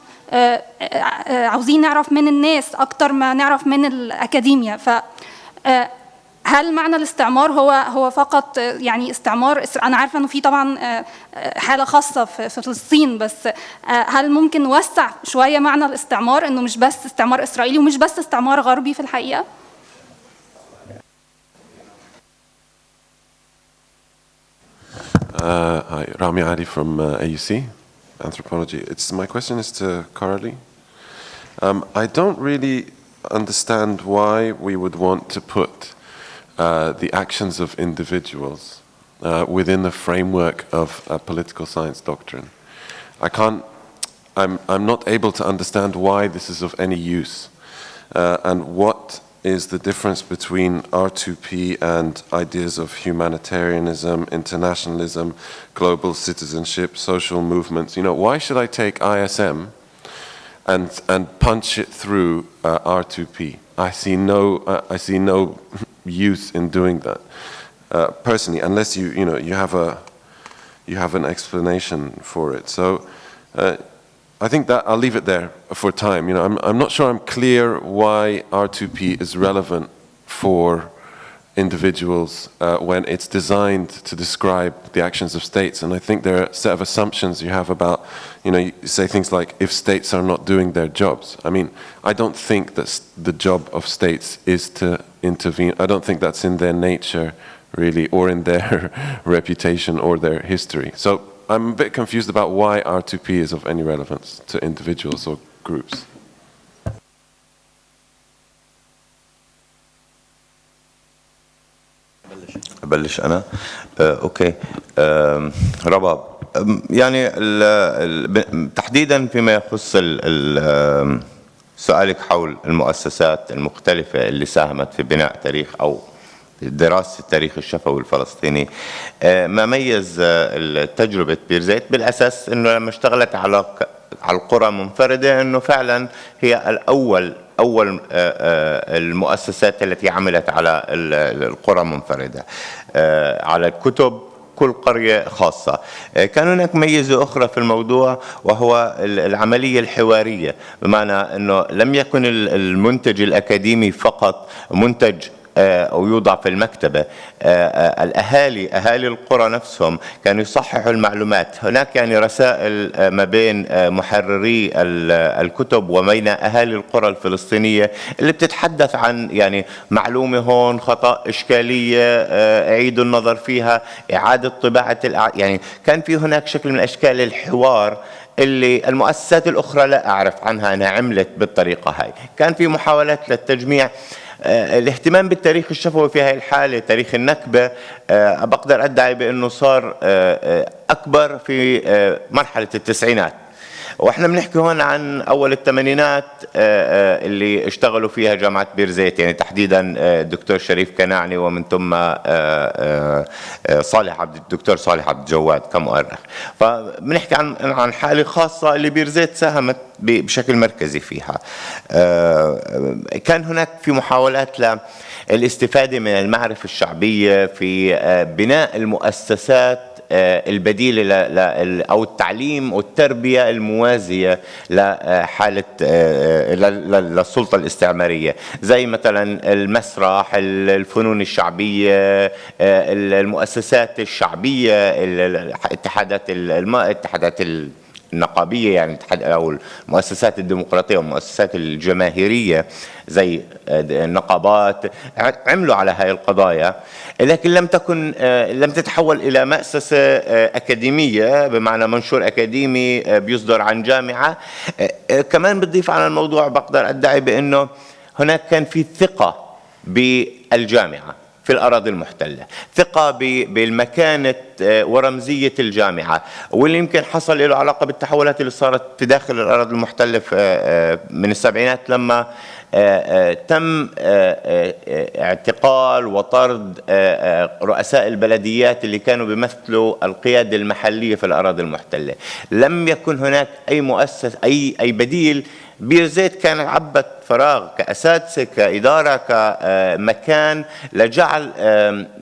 عاوزين نعرف من الناس أكتر ما نعرف من الأكاديميا. هل معنى الاستعمار هو فقط يعني استعمار؟ أنا عارفة إنه في طبعا حالة خاصة في فلسطين، بس هل ممكن نوسع شوية معنى الاستعمار، إنه مش بس استعمار إسرائيلي ومش بس استعمار غربي في الحقيقة؟ Hi, Rami Ali from AUC, Anthropology. My question is to Coralie. I don't really understand why we would want to put the actions of individuals within the framework of a political science doctrine. I'm not able to understand why this is of any use. and what is the difference between R2P and ideas of humanitarianism, internationalism, global citizenship, social movements? You know, why should I take ISM and punch it through R2P? I see no use in doing that personally, unless you have an explanation for it. So I think that I'll leave it there for time. You know, I'm not sure I'm clear why R2P is relevant for individuals when it's designed to describe the actions of states. And I think there are a set of assumptions you have about, you know, you say things like, if states are not doing their jobs. I mean, I don't think that the job of states is to intervene. I don't think that's in their nature, really, or in their reputation or their history. So I'm a bit confused about why R2P is of any relevance to individuals or groups. أبلش أنا؟ أوكي. رباب، يعني تحديدا فيما يخص سؤالك حول المؤسسات المختلفة اللي ساهمت في بناء تاريخ أو دراسة التاريخ الشفوي الفلسطيني، ما ميز تجربة بيرزيت بالأساس أنه لما اشتغلت على القرى منفردة أنه فعلا هي أول المؤسسات التي عملت على القرى منفردة، على الكتب كل قرية خاصة. كان هناك ميزة أخرى في الموضوع وهو العملية الحوارية، بمعنى أنه لم يكن المنتج الأكاديمي فقط منتج أو يوضع في المكتبة. أهالي القرى نفسهم كانوا يصححوا المعلومات. هناك يعني رسائل ما بين محرري الكتب وبين أهالي القرى الفلسطينية اللي بتتحدث عن يعني معلومة هون خطأ، إشكالية، أعيدوا النظر فيها، إعادة طباعة يعني كان في هناك شكل من أشكال الحوار اللي المؤسسات الأخرى لا أعرف عنها أنها عملت بالطريقة هاي. كان في محاولات للتجميع. الاهتمام بالتاريخ الشفوي في هذه الحالة، تاريخ النكبة، بقدر أدعي بأنه صار أكبر في مرحلة التسعينات، واحنا بنحكي هون عن أول الثمانينات اللي اشتغلوا فيها جامعة بيرزيت، يعني تحديدا الدكتور شريف كناعني ومن ثم الدكتور صالح عبد الجواد كمؤرخ. فبنحكي عن حالة خاصة اللي بيرزيت ساهمت بشكل مركزي فيها. كان هناك في محاولات للاستفادة من المعرفة الشعبية في بناء المؤسسات البديلة أو التعليم والتربية الموازية لحالة للسلطة الاستعمارية، زي مثلا المسرح، الفنون الشعبية، المؤسسات الشعبية، الاتحادات النقابية، يعني أو المؤسسات الديمقراطية والمؤسسات الجماهيرية زي النقابات، عملوا على هاي القضايا، لكن لم تتحول إلى مؤسسة أكاديمية بمعنى منشور أكاديمي بيصدر عن جامعة. كمان بتضيف على الموضوع بقدر أدعي بأنه هناك كان في ثقة بالجامعة في الأراضي المحتلة، ثقة بالمكانة ورمزية الجامعة، واللي يمكن حصل له علاقة بالتحولات اللي صارت في داخل الأراضي المحتلة من السبعينات، لما تم اعتقال وطرد رؤساء البلديات اللي كانوا بيمثلوا القيادة المحلية في الأراضي المحتلة. لم يكن هناك أي مؤسس أي بديل. بيرزيت كان عبت فراغ كأساتذة، كإدارة، كمكان لجعل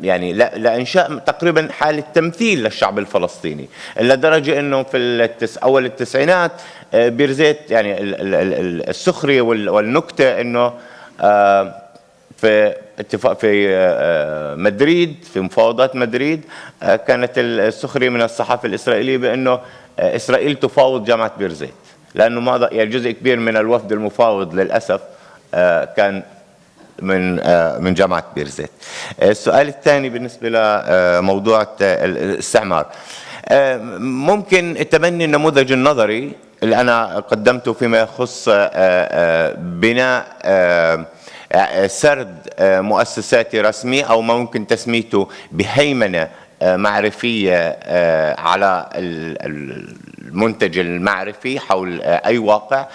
يعني لإنشاء تقريبا حالة تمثيل للشعب الفلسطيني، لدرجة إنه في أول التسعينات بيرزيت يعني السخرية والنكتة إنه في اتفاق في مدريد، في مفاوضات مدريد، كانت السخرية من الصحافة الإسرائيلية بأنه إسرائيل تفاوض جامعة بيرزيت، لأنه يعني جزء كبير من الوفد المفاوض للأسف كان من جامعة بيرزيت. السؤال الثاني بالنسبة لموضوع الاستعمار، ممكن التبني النموذج النظري اللي أنا قدمته فيما يخص بناء سرد مؤسساتي رسمي، أو ما ممكن تسميته بهيمنة معرفية على المنتج المعرفي حول أي واقع.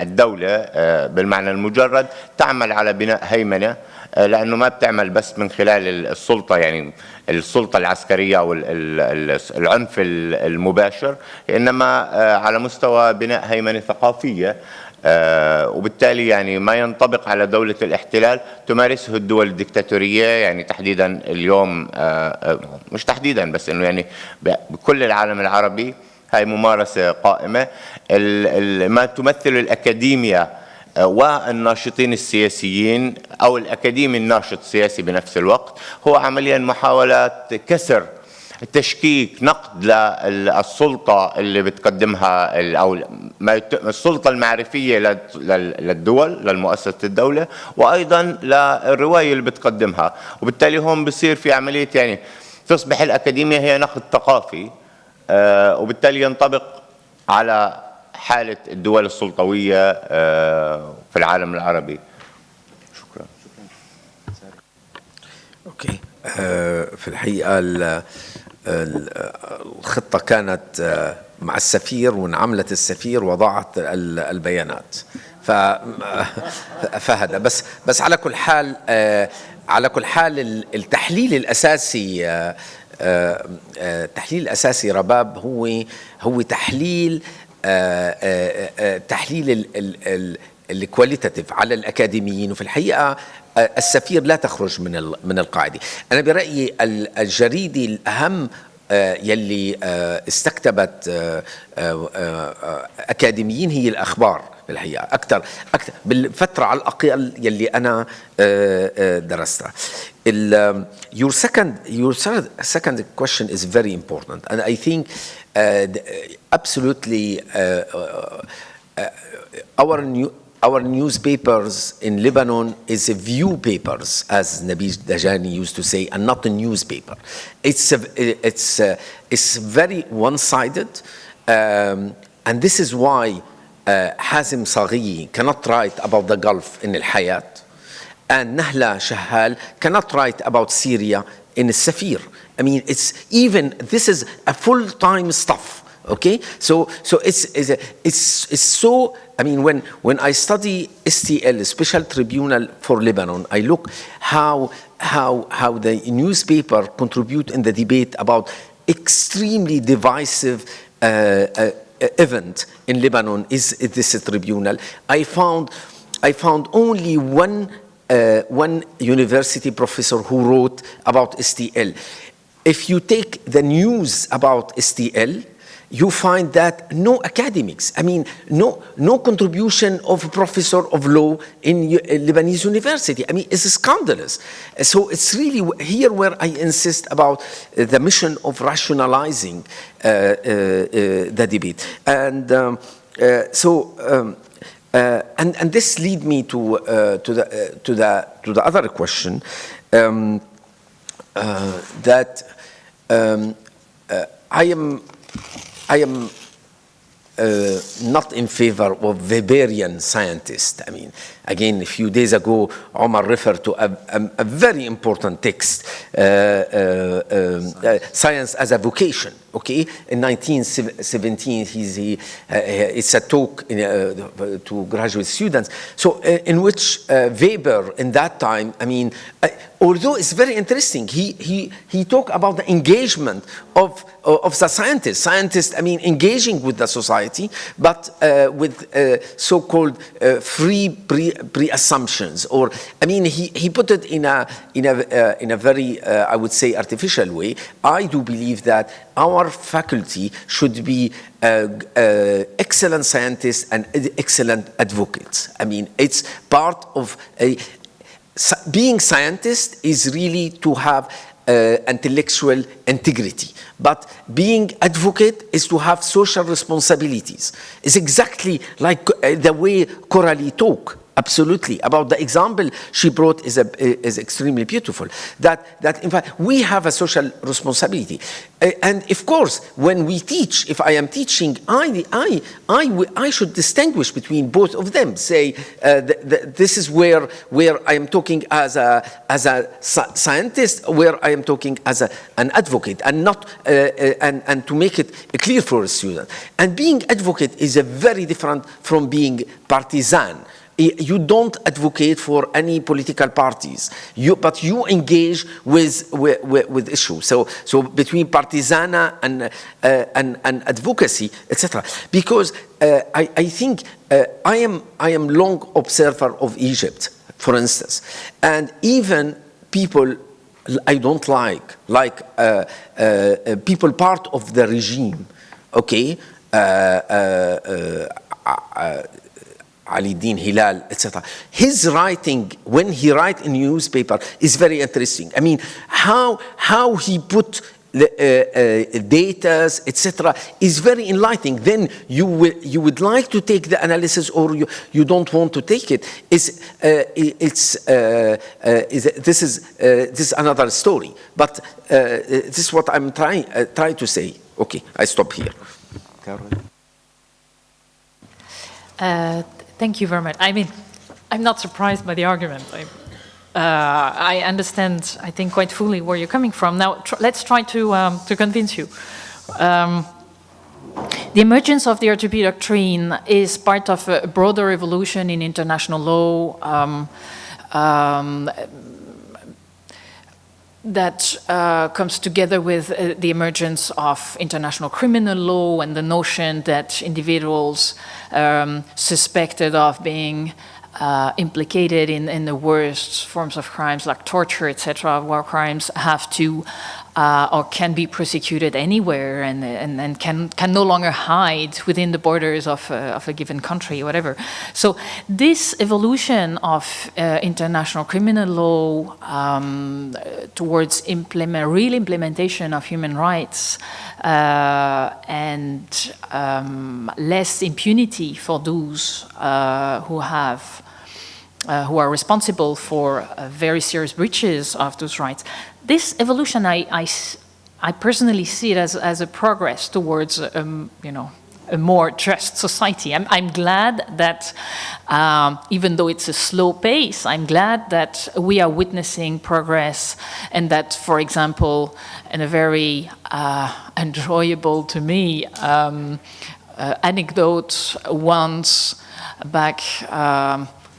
الدولة بالمعنى المجرد تعمل على بناء هيمنة، لأنه ما بتعمل بس من خلال السلطة، يعني السلطة العسكرية أو العنف المباشر، إنما على مستوى بناء هيمنة ثقافية. وبالتالي يعني ما ينطبق على دولة الاحتلال تمارسه الدول الدكتاتورية، يعني تحديدا اليوم، مش تحديدا بس انه يعني بكل العالم العربي هاي ممارسة قائمة. ما تمثل الأكاديمية والناشطين السياسيين أو الأكاديمي الناشط السياسي بنفس الوقت هو عمليا محاولات كسر، تشكيك، نقد للسلطة اللي بتقدمها أو السلطة المعرفية للدول، للمؤسسة الدولة، وأيضا للرواية اللي بتقدمها. وبالتالي هون بصير في عملية يعني تصبح الأكاديمية هي نقد ثقافي، وبالتالي ينطبق على حالة الدول السلطوية في العالم العربي. شكرا. اوكي. في الحقيقة الخطة كانت مع السفير، وانعملت السفير وضعت البيانات. فهذا بس على كل حال التحليل الأساسي رباب هو تحليل الكواليتاتيف على الأكاديميين. وفي الحقيقة السفير لا تخرج من القاعدة. أنا برأيي الجريدة الأهم يلي استكتبت أكاديميين هي الأخبار في الحقيقة أكثر بالفترة على الأقل يلي أنا درستها. Your second question is very important, and I think absolutely our newspapers in Lebanon is a view papers, as Nabi Dajani used to say, and not a newspaper. It's very one-sided, and this is why Hazim Saghi cannot write about the Gulf in Al-Hayat, and Nahla Shahal cannot write about Syria in Al-Safir. I mean, this is a full-time stuff. Okay, so it's so. I mean, when I study STL, Special Tribunal for Lebanon, I look how the newspaper contribute in the debate about extremely divisive event in Lebanon is this tribunal. I found only one university professor who wrote about STL. If you take the news about STL, you find that no academics, I mean, no contribution of a professor of law in Lebanese university. I mean, it's scandalous. So it's really here where I insist about the mission of rationalizing the debate. And and this lead me to the other question that I am not in favor of Weberian scientists. I mean, again, a few days ago, Omar referred to a very important text, Science as a Vocation. Okay, in 1917, it's a talk to graduate students. So, in which Weber, in that time, I mean, although it's very interesting, he talked about the engagement of the scientists. I mean, engaging with the society, but with so-called free pre-assumptions. Or, I mean, he put it in a very, I would say, artificial way. I do believe that our faculty should be excellent scientists and excellent advocates. I mean, it's part of being scientist is really to have intellectual integrity. But being advocate is to have social responsibilities. It's exactly like the way Coralie talk Absolutely. About the example she brought is extremely beautiful. That in fact we have a social responsibility, and of course when we teach, if I am teaching, I should distinguish between both of them. Say this is where I am talking as a scientist, where I am talking as an advocate, and not and to make it clear for a student. And being advocate is a very different from being partisan. You don't advocate for any political parties, but you engage with issues. So between partisana and advocacy, etc. Because I think I am long observer of Egypt, for instance, and even people I don't like people part of the regime, okay. Ali Din Hilal, etc. His writing, when he writes in newspaper, is very interesting. I mean, how he put the data, etc., is very enlightening. Then you would like to take the analysis, or you don't want to take it. This is another story. But this is what I'm trying to say. Okay, I stop here. Thank you very much. I mean, I'm not surprised by the argument. I understand, I think, quite fully where you're coming from. Now, let's try to convince you. The emergence of the R2P doctrine is part of a broader evolution in international law that comes together with the emergence of international criminal law and the notion that individuals suspected of being implicated in the worst forms of crimes like torture, etc., war crimes, have to or can be prosecuted anywhere and can no longer hide within the borders of a given country, whatever. So this evolution of international criminal law towards real implementation of human rights and less impunity for those who are responsible for very serious breaches of those rights. This evolution, I personally see it as a progress towards, a more just society. I'm glad that, even though it's a slow pace, I'm glad that we are witnessing progress, and that, for example, in a very enjoyable to me anecdote, once back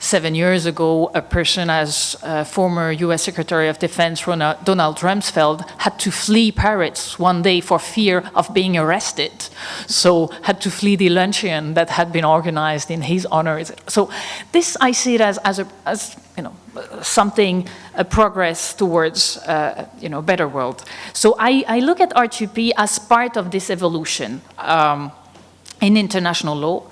7 years ago, a person as former US Secretary of Defense Donald Rumsfeld had to flee Paris one day for fear of being arrested. So had to flee the luncheon that had been organized in his honor. So this I see it as something, a progress towards better world. So I look at R2P as part of this evolution in international law.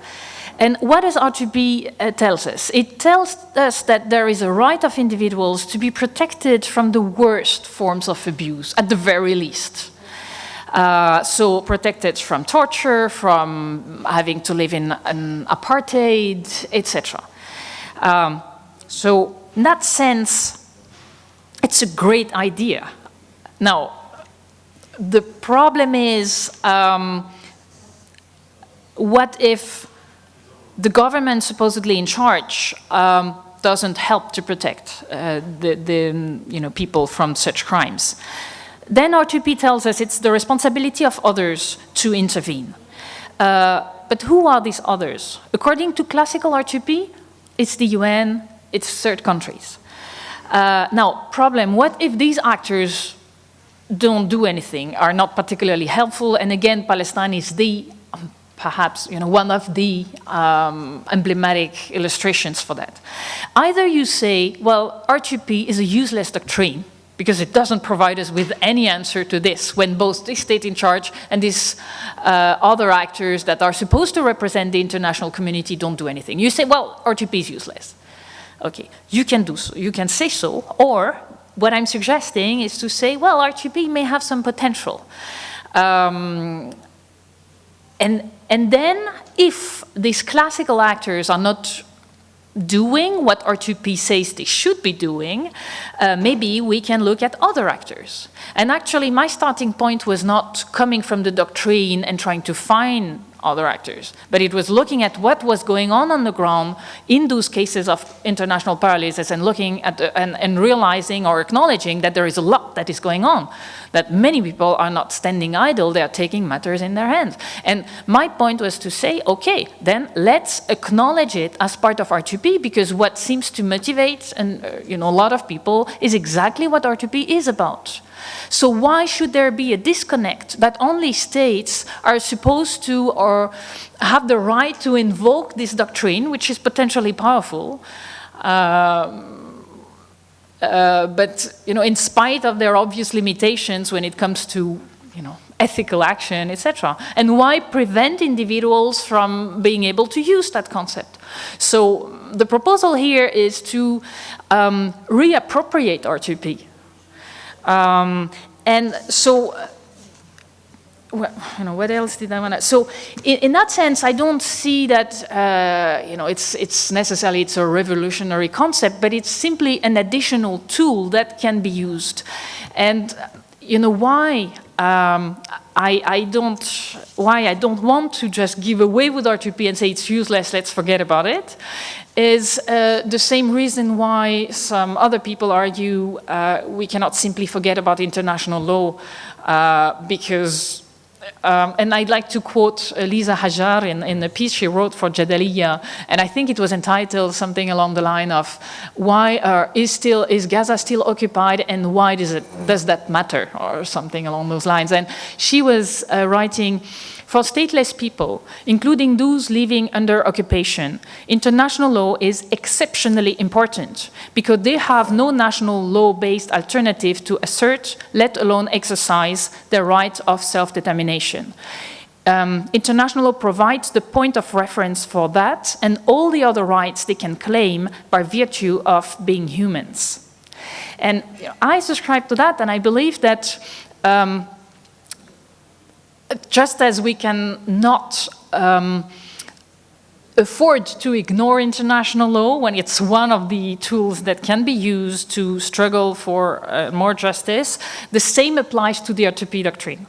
And what does R2P tells us? It tells us that there is a right of individuals to be protected from the worst forms of abuse, at the very least. So protected from torture, from having to live in an apartheid, etc. So in that sense, it's a great idea. Now, the problem is, what if the government supposedly in charge doesn't help to protect the people from such crimes? Then R2P tells us it's the responsibility of others to intervene. But who are these others? According to classical R2P, it's the UN, it's third countries. Now, problem, what if these actors don't do anything, are not particularly helpful, and again, Palestine is perhaps one of the emblematic illustrations for that. Either you say, well, R2P is a useless doctrine because it doesn't provide us with any answer to this when both the state in charge and these other actors that are supposed to represent the international community don't do anything. You say, well, R2P is useless. Okay, you can do so, you can say so, or what I'm suggesting is to say, well, R2P may have some potential. And then, if these classical actors are not doing what R2P says they should be doing, maybe we can look at other actors. And actually, my starting point was not coming from the doctrine and trying to find other actors, but it was looking at what was going on the ground in those cases of international paralysis and looking at and realizing or acknowledging that there is a lot that is going on, that many people are not standing idle, they are taking matters in their hands. And my point was to say, okay, then let's acknowledge it as part of R2P, because what seems to motivate a lot of people is exactly what R2P is about. So why should there be a disconnect that only states are supposed to or have the right to invoke this doctrine, which is potentially powerful, but in spite of their obvious limitations when it comes to ethical action, etc. And why prevent individuals from being able to use that concept? So the proposal here is to reappropriate R2P. And so, what else did I want to? So, in that sense, I don't see that it's necessarily it's a revolutionary concept, but it's simply an additional tool that can be used. And why I don't want to just give away with R2P and say it's useless, let's forget about it, is the same reason why some other people argue we cannot simply forget about international law because, and I'd like to quote Lisa Hajar in a piece she wrote for Jadaliyya, and I think it was entitled something along the line of why is Gaza still occupied and why does that matter, or something along those lines. And she was writing, for stateless people, including those living under occupation, international law is exceptionally important because they have no national law-based alternative to assert, let alone exercise, their right of self-determination. International law provides the point of reference for that and all the other rights they can claim by virtue of being humans. And I subscribe to that, and I believe that just as we can not afford to ignore international law when it's one of the tools that can be used to struggle for more justice, the same applies to the R2P doctrine.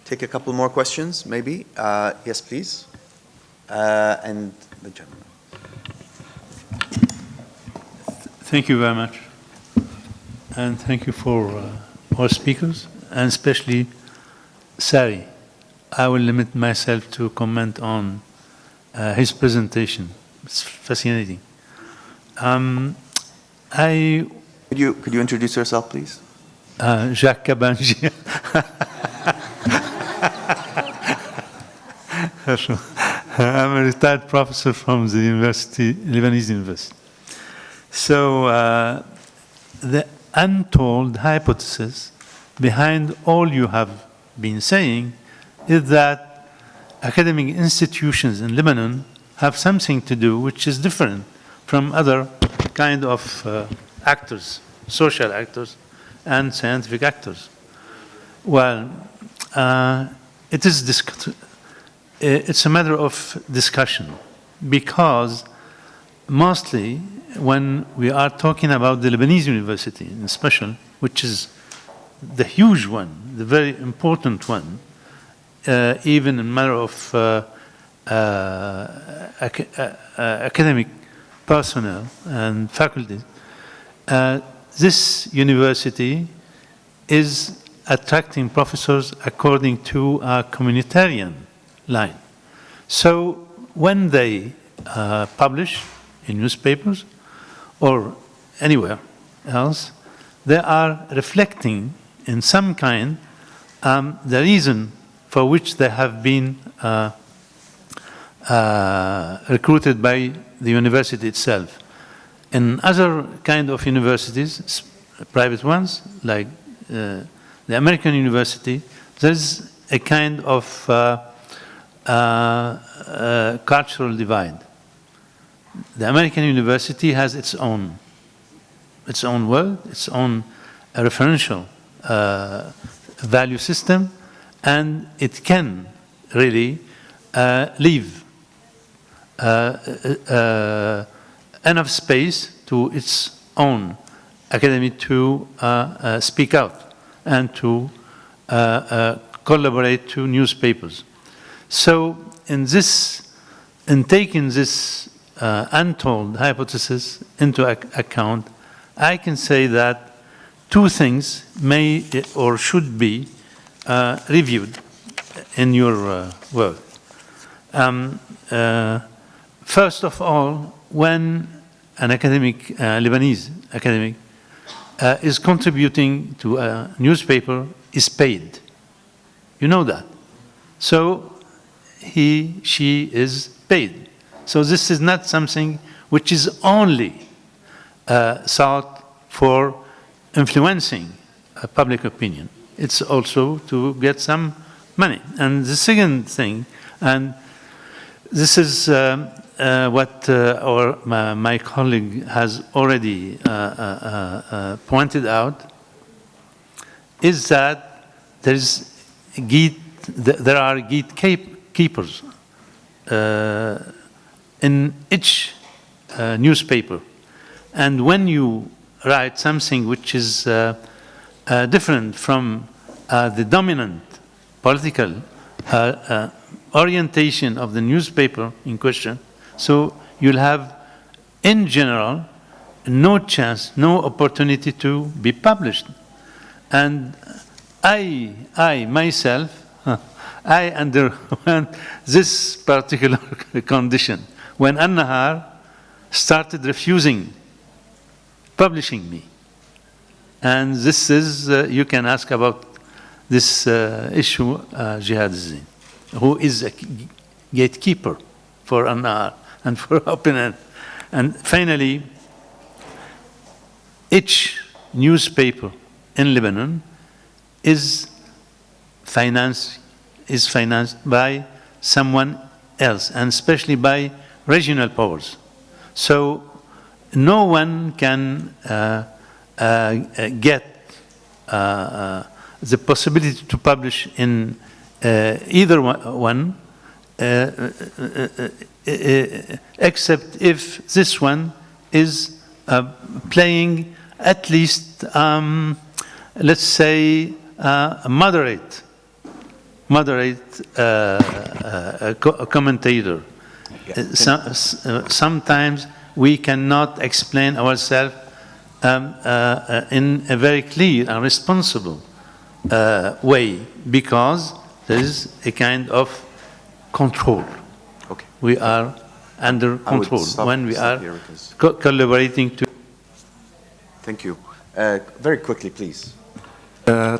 Take a couple more questions, maybe. Yes, please. And the gentleman. Thank you very much. And thank you for all speakers, and especially Sari. I will limit myself to comment on his presentation. It's fascinating. Could you introduce yourself, please? Jacques Cabangi. I'm a retired professor from the Lebanese University. So the untold hypothesis behind all you have been saying is that academic institutions in Lebanon have something to do which is different from other kind of actors, social actors and scientific actors. Well, it's a matter of discussion because mostly when we are talking about the Lebanese University in special, which is the huge one, the very important one, even in matter of academic personnel and faculty, this university is attracting professors according to a communitarian line. So when they publish in newspapers or anywhere else, they are reflecting in some kind the reason for which they have been recruited by the university itself. In other kind of universities, private ones, like the American university, there's a kind of cultural divide. The American university has its own world, its own referential value system, and it can really leave enough space to its own academy to speak out and to collaborate to newspapers. So in taking this untold hypothesis into account, I can say that two things may or should be reviewed in your work. First of all, when an academic, Lebanese academic, is contributing to a newspaper, is paid. You know that. So she is paid. So this is not something which is only sought for influencing public opinion. It's also to get some money. And the second thing, and this is what my colleague has already pointed out, is that there are gatekeepers in each newspaper. And when you write something which is different from the dominant political orientation of the newspaper in question, so you'll have, in general, no chance, no opportunity to be published. And I myself, I underwent this particular condition when An-Nahar started refusing publishing me. And this is, you can ask about this issue, Jihad Zain, who is a gatekeeper for An-Nahar and for opinion. And finally, each newspaper in Lebanon is financed by someone else, and especially by regional powers. So no one can get the possibility to publish in either one, except if this one is playing at least, let's say, a moderate commentator. Sometimes we cannot explain ourselves in a very clear and responsible way, because there is a kind of control. Okay. We are under control when we are collaborating to. Thank you. Very quickly, please.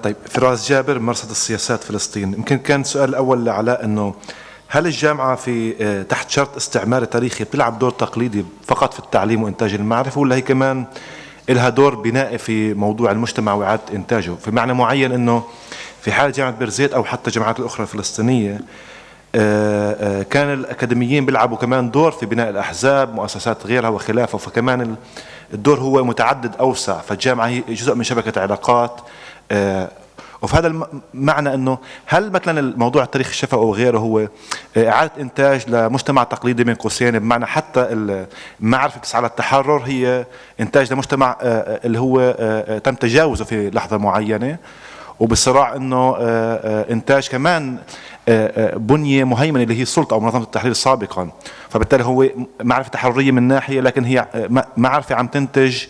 طيب، فراس جابر، مرصد السياسات فلسطين. يمكن كان السؤال الأول لعلاء إنه هل الجامعة في تحت شرط استعمار تاريخي بتلعب دور تقليدي فقط في التعليم وإنتاج المعرفة، ولا هي كمان لها دور بنائي في موضوع المجتمع وإعادة إنتاجه؟ في معنى معين إنه في حال جامعة بيرزيت أو حتى الجامعات الأخرى الفلسطينية كان الأكاديميين بيلعبوا كمان دور في بناء الأحزاب، مؤسسات غيرها وخلافه، فكمان الدور هو متعدد أوسع، فالجامعة هي جزء من شبكة علاقات. وفي هذا المعنى انه هل مثلا الموضوع التاريخ الشفوي او غيره هو اعاده انتاج لمجتمع تقليدي بين قوسين، بمعنى حتى المعرفه بتسعى للتحرر هي انتاج لمجتمع اللي هو تم تجاوزه في لحظه معينه، وبالصراع انه انتاج كمان بنيه مهيمنه اللي هي السلطه او منظمه التحرير سابقا، فبالتالي هو معرفه تحرريه من ناحيه، لكن هي معرفه عم تنتج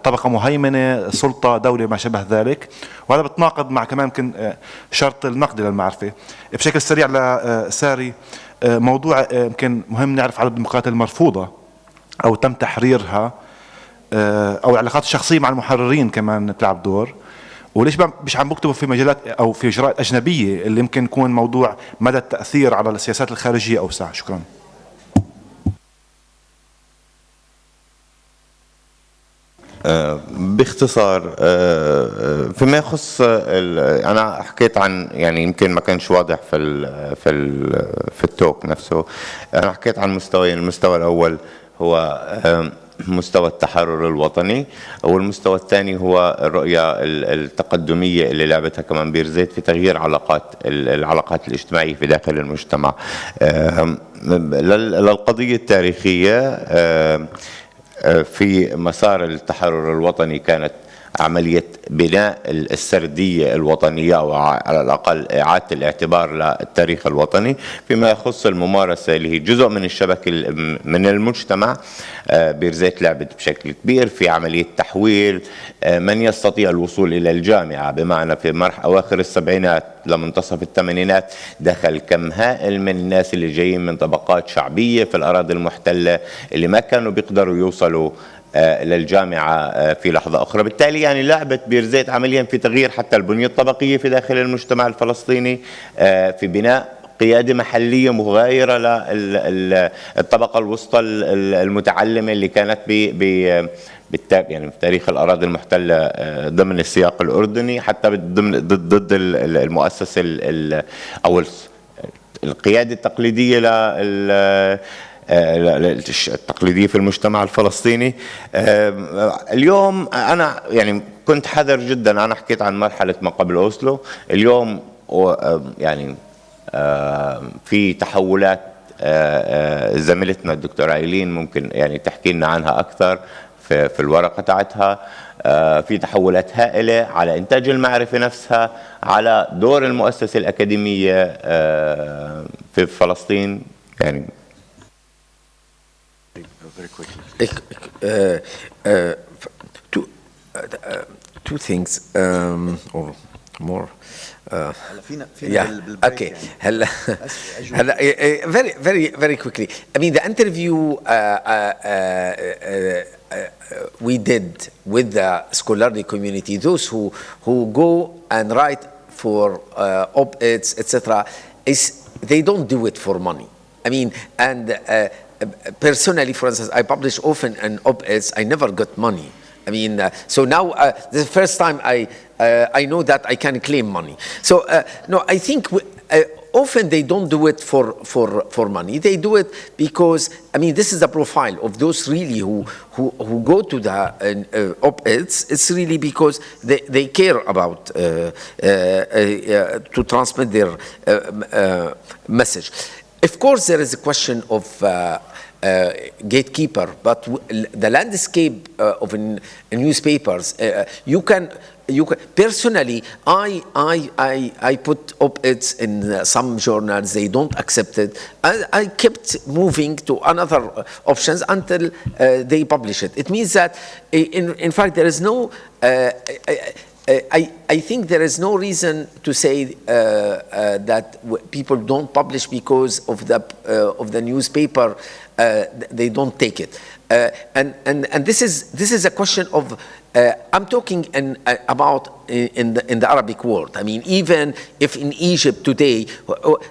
طبقة مهيمنة، سلطة، دولة، ما شابه ذلك، وهذا بتناقض مع كمان يمكن شرط النقد للمعرفة. بشكل سريع لساري، موضوع يمكن مهم نعرف عدد المقالات المرفوضة أو تم تحريرها، أو العلاقات الشخصية مع المحررين كمان تلعب دور، وليش مش عم بكتبوا في مجالات أو في جرائد أجنبية اللي يمكن يكون موضوع مدى التأثير على السياسات الخارجية أوسع؟ شكرا. باختصار، فيما يخص انا حكيت عن، يعني يمكن ما كانش واضح في التوك نفسه، انا حكيت عن مستويين. المستوى الاول هو مستوى التحرر الوطني، والمستوى الثاني هو الرؤية التقدمية اللي لعبتها كمان بيرزيت في تغيير العلاقات الاجتماعية في داخل المجتمع. للقضية التاريخية في مسار التحرر الوطني كانت عملية بناء السردية الوطنية، أو على الأقل إعادة الاعتبار للتاريخ الوطني فيما يخص الممارسة اللي هي جزء من الشبكة من المجتمع. بيرزيت لعبت بشكل كبير في عملية تحويل من يستطيع الوصول إلى الجامعة، بمعنى في أواخر السبعينات لمنتصف الثمانينات دخل كم هائل من الناس اللي جايين من طبقات شعبية في الأراضي المحتلة اللي ما كانوا بيقدروا يوصلوا للجامعة في لحظة أخرى. بالتالي يعني لعبت بيرزيت عمليا في تغيير حتى البنية الطبقية في داخل المجتمع الفلسطيني، في بناء قيادة محلية مغايرة للطبقة الوسطى المتعلمة اللي كانت يعني في تاريخ الأراضي المحتلة ضمن السياق الأردني، حتى ضد المؤسسة أو القيادة التقليدية التقليدية في المجتمع الفلسطيني. اليوم أنا يعني كنت حذر جدا، أنا حكيت عن مرحلة ما قبل أوسلو. اليوم يعني في تحولات زميلتنا الدكتورة ايلين ممكن يعني تحكي لنا عنها أكثر في الورقة تاعتها. في تحولات هائلة على إنتاج المعرفة نفسها، على دور المؤسسة الأكاديمية في فلسطين. يعني very quickly. Two things or more. Yeah. Okay. Very quickly. I mean, the interview we did with the scholarly community, those who go and write for op-eds, etc., they don't do it for money. I mean, and personally, for instance, I publish often in op-eds. I never got money. I mean, so now this is the first time I know that I can claim money. So no, I think often they don't do it for money. They do it because, I mean, this is the profile of those really who go to the op-eds. It's really because they care about to transmit their message. Of course, there is a question of gatekeeper, but the landscape of newspapers, you can personally, I put op-eds in some journals. They don't accept it. I kept moving to another options until they publish it. It means that, in fact, there is no. I think there is no reason to say that people don't publish because of the newspaper. They don't take it, and this is a question of. I'm talking about in the Arabic world. I mean, even if in Egypt today,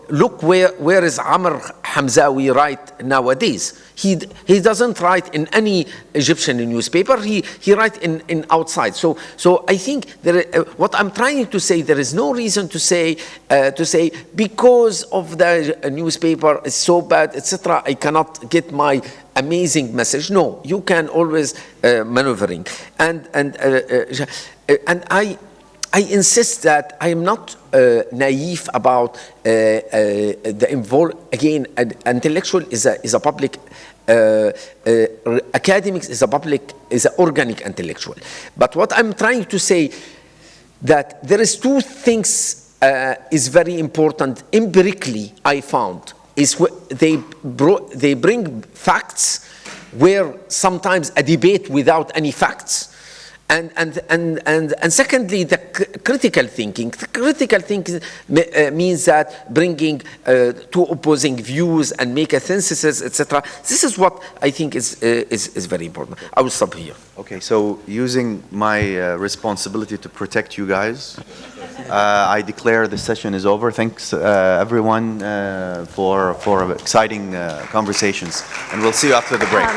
look where is Amr Hamzawi write nowadays? He doesn't write in any Egyptian newspaper. He write in outside. So I think what I'm trying to say, there is no reason to say because of the newspaper is so bad, etc. I cannot get my amazing message. No, you can always maneuvering, and I insist that I am not naive about again. Intellectual is a public. Academics is an organic intellectual. But what I'm trying to say that there is two things is very important empirically. I found is they bring facts where sometimes a debate without any facts. And secondly, the critical thinking. The critical thinking means that bringing two opposing views and make a synthesis, etc. This is what I think is very important. I will stop here. Okay, so using my responsibility to protect you guys, I declare the session is over. Thanks everyone for exciting conversations, and we'll see you after the break.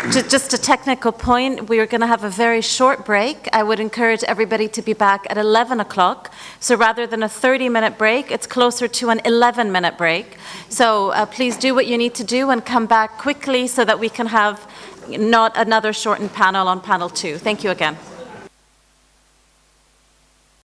Just a technical point, we are going to have a very short break. I would encourage everybody to be back at 11 o'clock. So rather than a 30-minute break, it's closer to an 11-minute break. So please do what you need to do and come back quickly so that we can have not another shortened panel on panel 2. Thank you again.